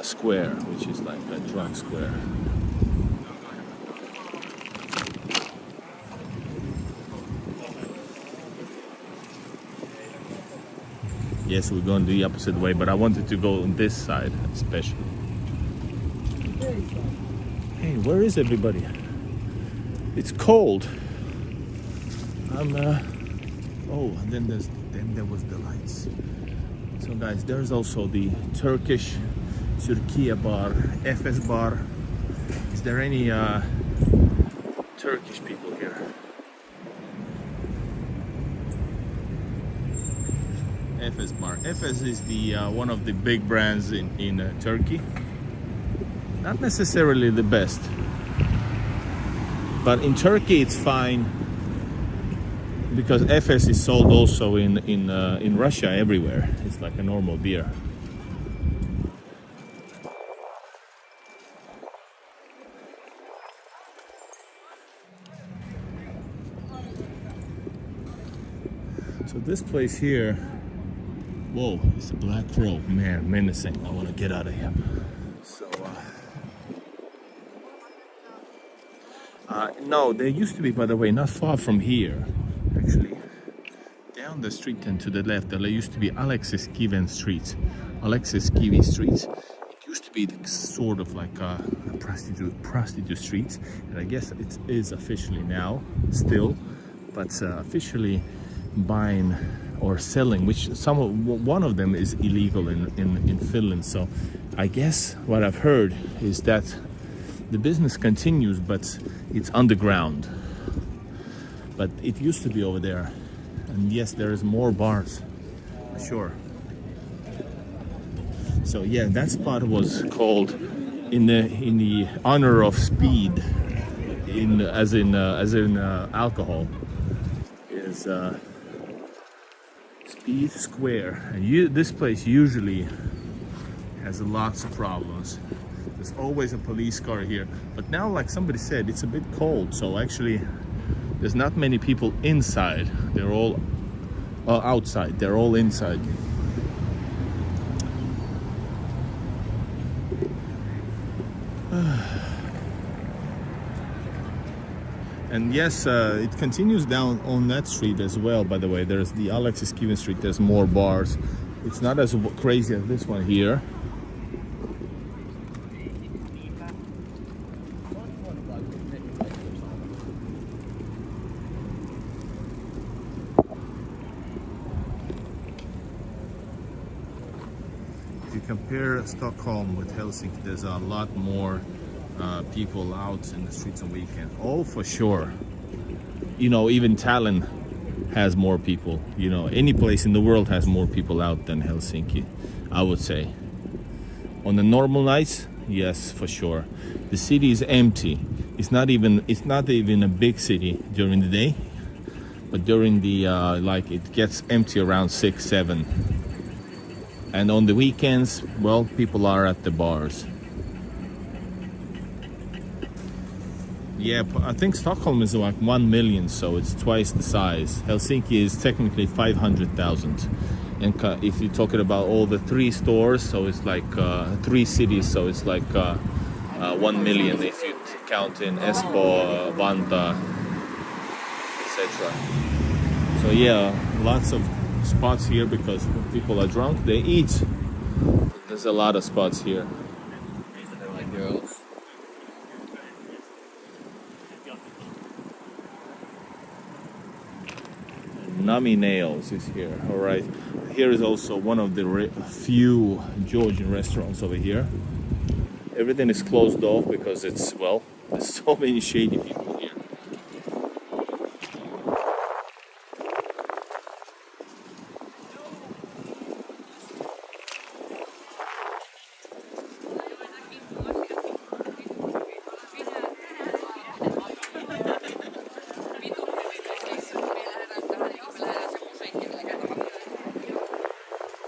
Square, which is like a drug square. Yes, we're going the opposite way, but I wanted to go on this side especially. Hey, where is everybody? It's cold. Oh, and then there was the lights. So guys, there's also the Turkish Türkiye bar, Efes bar. Is there any Turkish people here? Efes bar. Efes is the one of the big brands in Turkey. Not necessarily the best, but in Turkey it's fine because Efes is sold also in Russia everywhere. It's like a normal beer. So this place here, whoa, it's a black crow, man, menacing. I want to get out of here. So, no, there used to be, by the way, not far from here, actually, down the street and to the left, there used to be Alexis Kiven Street. Alexis Kivi Street. It used to be sort of like a prostitute street, and I guess it is officially now, still, but officially buying or selling, which one of them is illegal in Finland. So I guess what I've heard is that the business continues, but it's underground. But it used to be over there, and yes, there is more bars, for sure. So yeah, that spot was called in the honor of speed, as in alcohol, is Speed Square. And this place usually has lots of problems. There's always a police car here, but now, like somebody said, it's a bit cold, so actually there's not many people inside. They're all outside. They're all inside. And yes, it continues down on that street as well, by the way. There's the Alexis Kiven Street. There's more bars. It's not as crazy as this one here. compare Stockholm with Helsinki, there's a lot more people out in the streets on weekend. Oh, for sure. You know, even Tallinn has more people. You know, any place in the world has more people out than Helsinki, I would say. On the normal nights, yes, for sure. The city is empty. It's not even a big city during the day, but during the like it gets empty around 6, 7. And on the weekends, well, people are at the bars. Yeah, I think Stockholm is like 1 million, so it's twice the size. Helsinki is technically 500,000. And if you're talking about all the 3 stores, so it's like 3 cities, so it's like 1 million if you count in Espoo, Vantaa, etc. So yeah, lots of spots here because when people are drunk, they eat. There's a lot of spots here. Girls. Nummy Nails is here. All right. Here is also one of the few Georgian restaurants over here. Everything is closed off because it's, well, there's so many shady people here.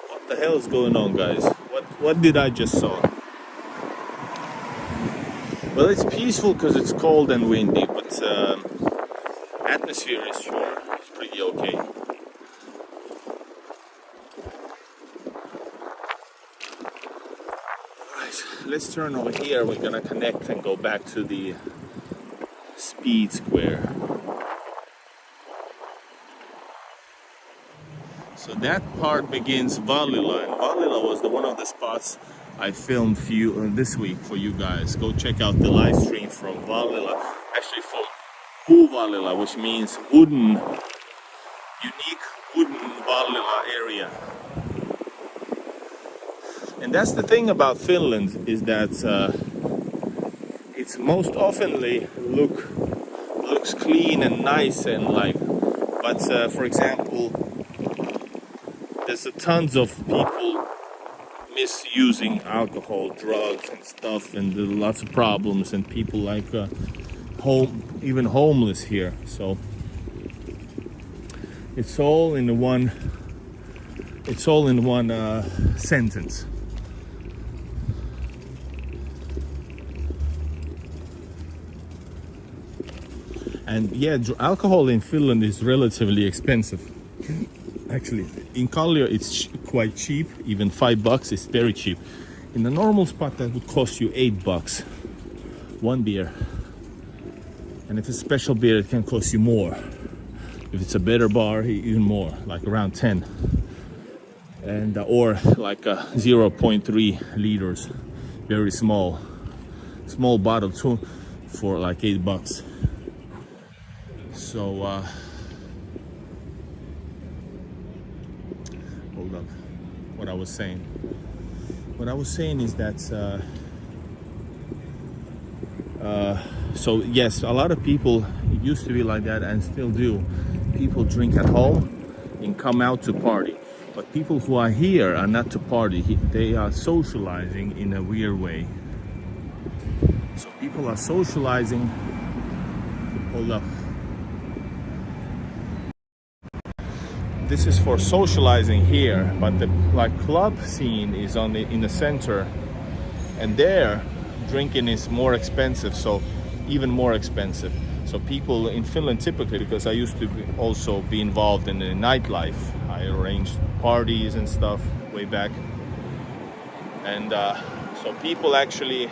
What the hell is going on, guys? What did I just saw? Well, it's peaceful because it's cold and windy, but atmosphere is sure it's pretty okay. Alright, let's turn over here. We're gonna connect and go back to the Speed Square. So that part begins Vallila, and Vallila was one of the spots I filmed for you this week for you guys. Go check out the live stream from Vallila, actually from Puuvalila, which means wooden, unique wooden Vallila area. And that's the thing about Finland, is that it's most oftenly looks clean and nice and like, but for example, there's tons of people misusing alcohol, drugs and stuff, and there are lots of problems, and people like even homeless here. So it's all in one sentence. And yeah, alcohol in Finland is relatively expensive. Actually, in Kallio it's quite cheap, even $5 is very cheap. In a normal spot that would cost you $8, one beer. And if it's a special beer, it can cost you more. If it's a better bar, even more, like around 10. And or like 0.3 liters, very small bottle too, for like $8. So hold up. What I was saying is that so yes, a lot of people, it used to be like that and still do. People drink at home and come out to party. But people who are here are not to party. They are socializing in a weird way. So people are socializing. Hold up. This is for socializing here, but the club scene is in the center, and there drinking is more expensive, so even more expensive. So people in Finland typically, because I used to also be involved in the nightlife, I arranged parties and stuff way back, and so people actually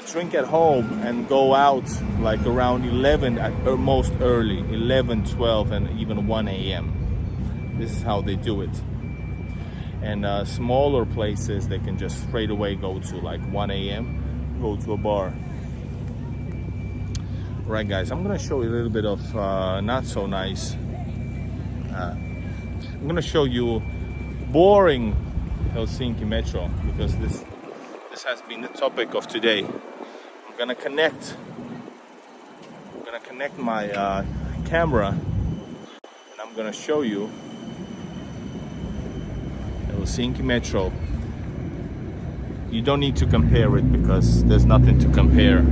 drink at home and go out like around 11 at most early, 11, 12 and even 1 a.m. This is how they do it. And smaller places, they can just straight away go to like 1 a.m. go to a bar. Right, guys, I'm gonna show you a little bit of not so nice. I'm gonna show you boring Helsinki metro, because this has been the topic of today. I'm gonna connect my camera, and I'm gonna show you Helsinki metro. You don't need to compare it because there's nothing to compare.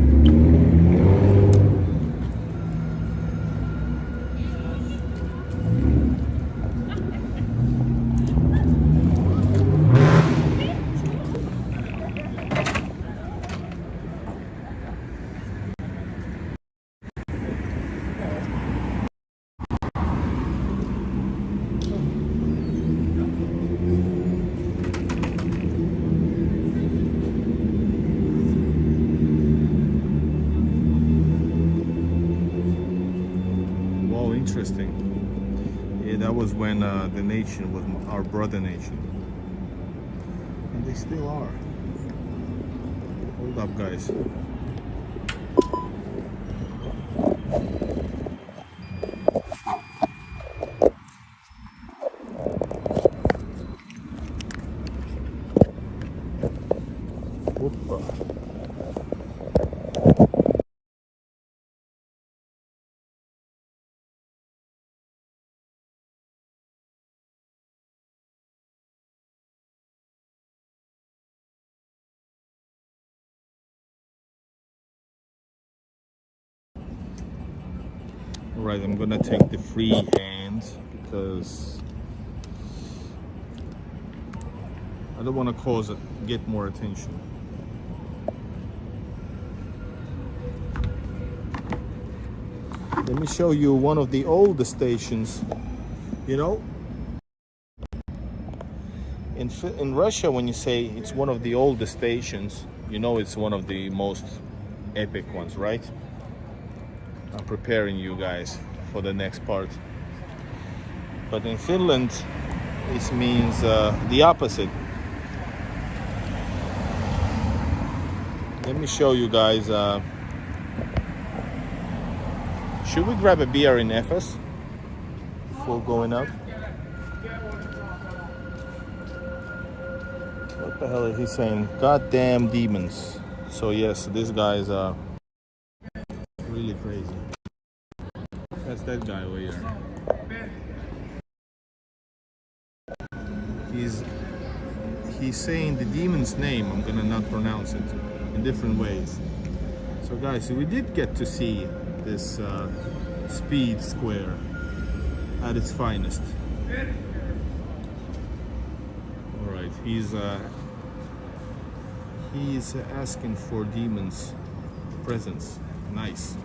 Interesting. Yeah, that was when the nation was our brother nation, and they still are. Hold up, guys. Whoopa. Alright, I'm gonna take the free hand because I don't want to get more attention. Let me show you one of the oldest stations. You know, in Russia, when you say it's one of the oldest stations, you know it's one of the most epic ones, right? I'm preparing you guys for the next part. But in Finland, this means the opposite. Let me show you guys. Should we grab a beer in Efes before going out? What the hell is he saying? Goddamn demons. So yes, this guy's really crazy. That's that guy over here. He's saying the demon's name. I'm gonna not pronounce it in different ways. So guys, we did get to see this speed square at its finest. All right, he's asking for demons' presence. Nice.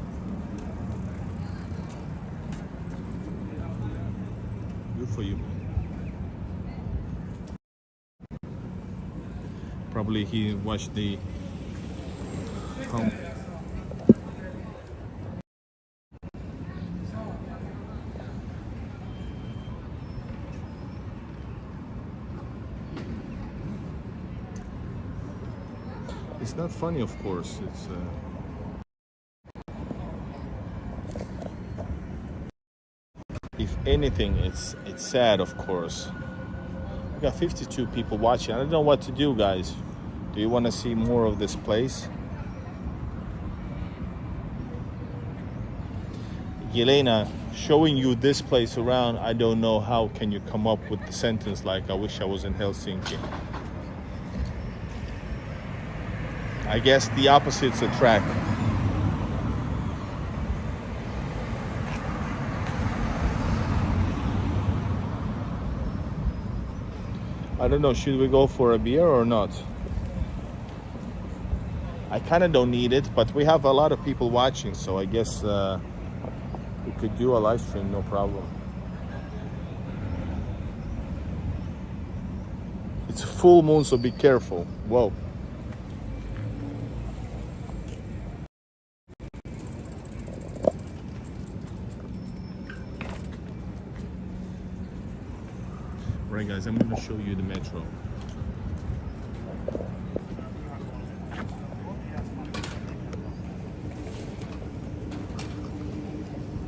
Good for you, man. Probably he watched the It's not funny, of course. It's if anything, it's sad, of course. We got 52 people watching. I don't know what to do, guys. Do you want to see more of this place? Yelena, showing you this place around, I don't know how can you come up with the sentence like, I wish I was in Helsinki. I guess the opposites attract. I don't know, should we go for a beer or not? I kind of don't need it, but we have a lot of people watching, so I guess we could do a live stream, no problem. It's a full moon, so be careful. Whoa. Right, guys, I'm going to show you the metro.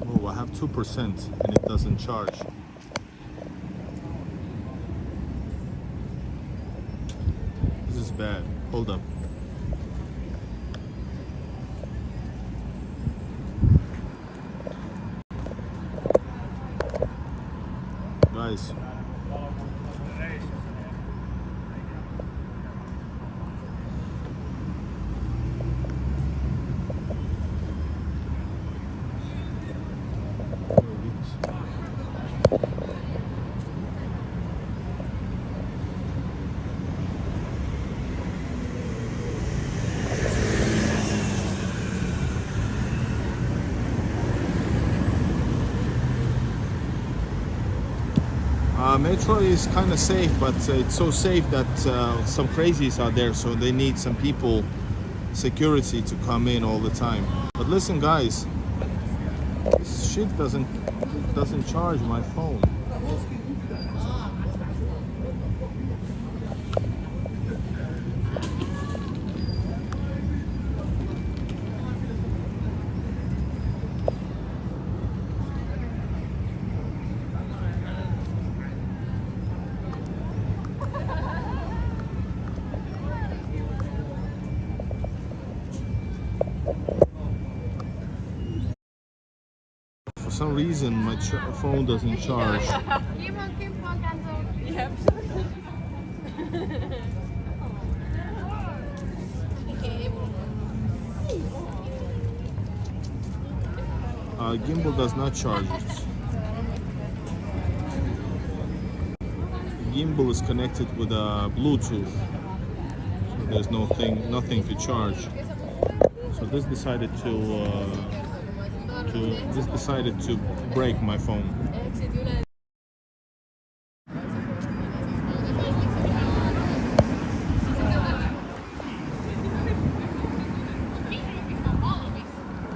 Oh, I have 2% and it doesn't charge. bad. Hold up. Guys. Metro is kind of safe, but it's so safe that some crazies are there, so they need some people, security, to come in all the time. But listen, guys, this shit doesn't charge my phone. For some reason, my phone doesn't charge. Yep. Gimbal does not charge it. Gimbal is connected with Bluetooth, so there's nothing to charge. So this decided to break my phone.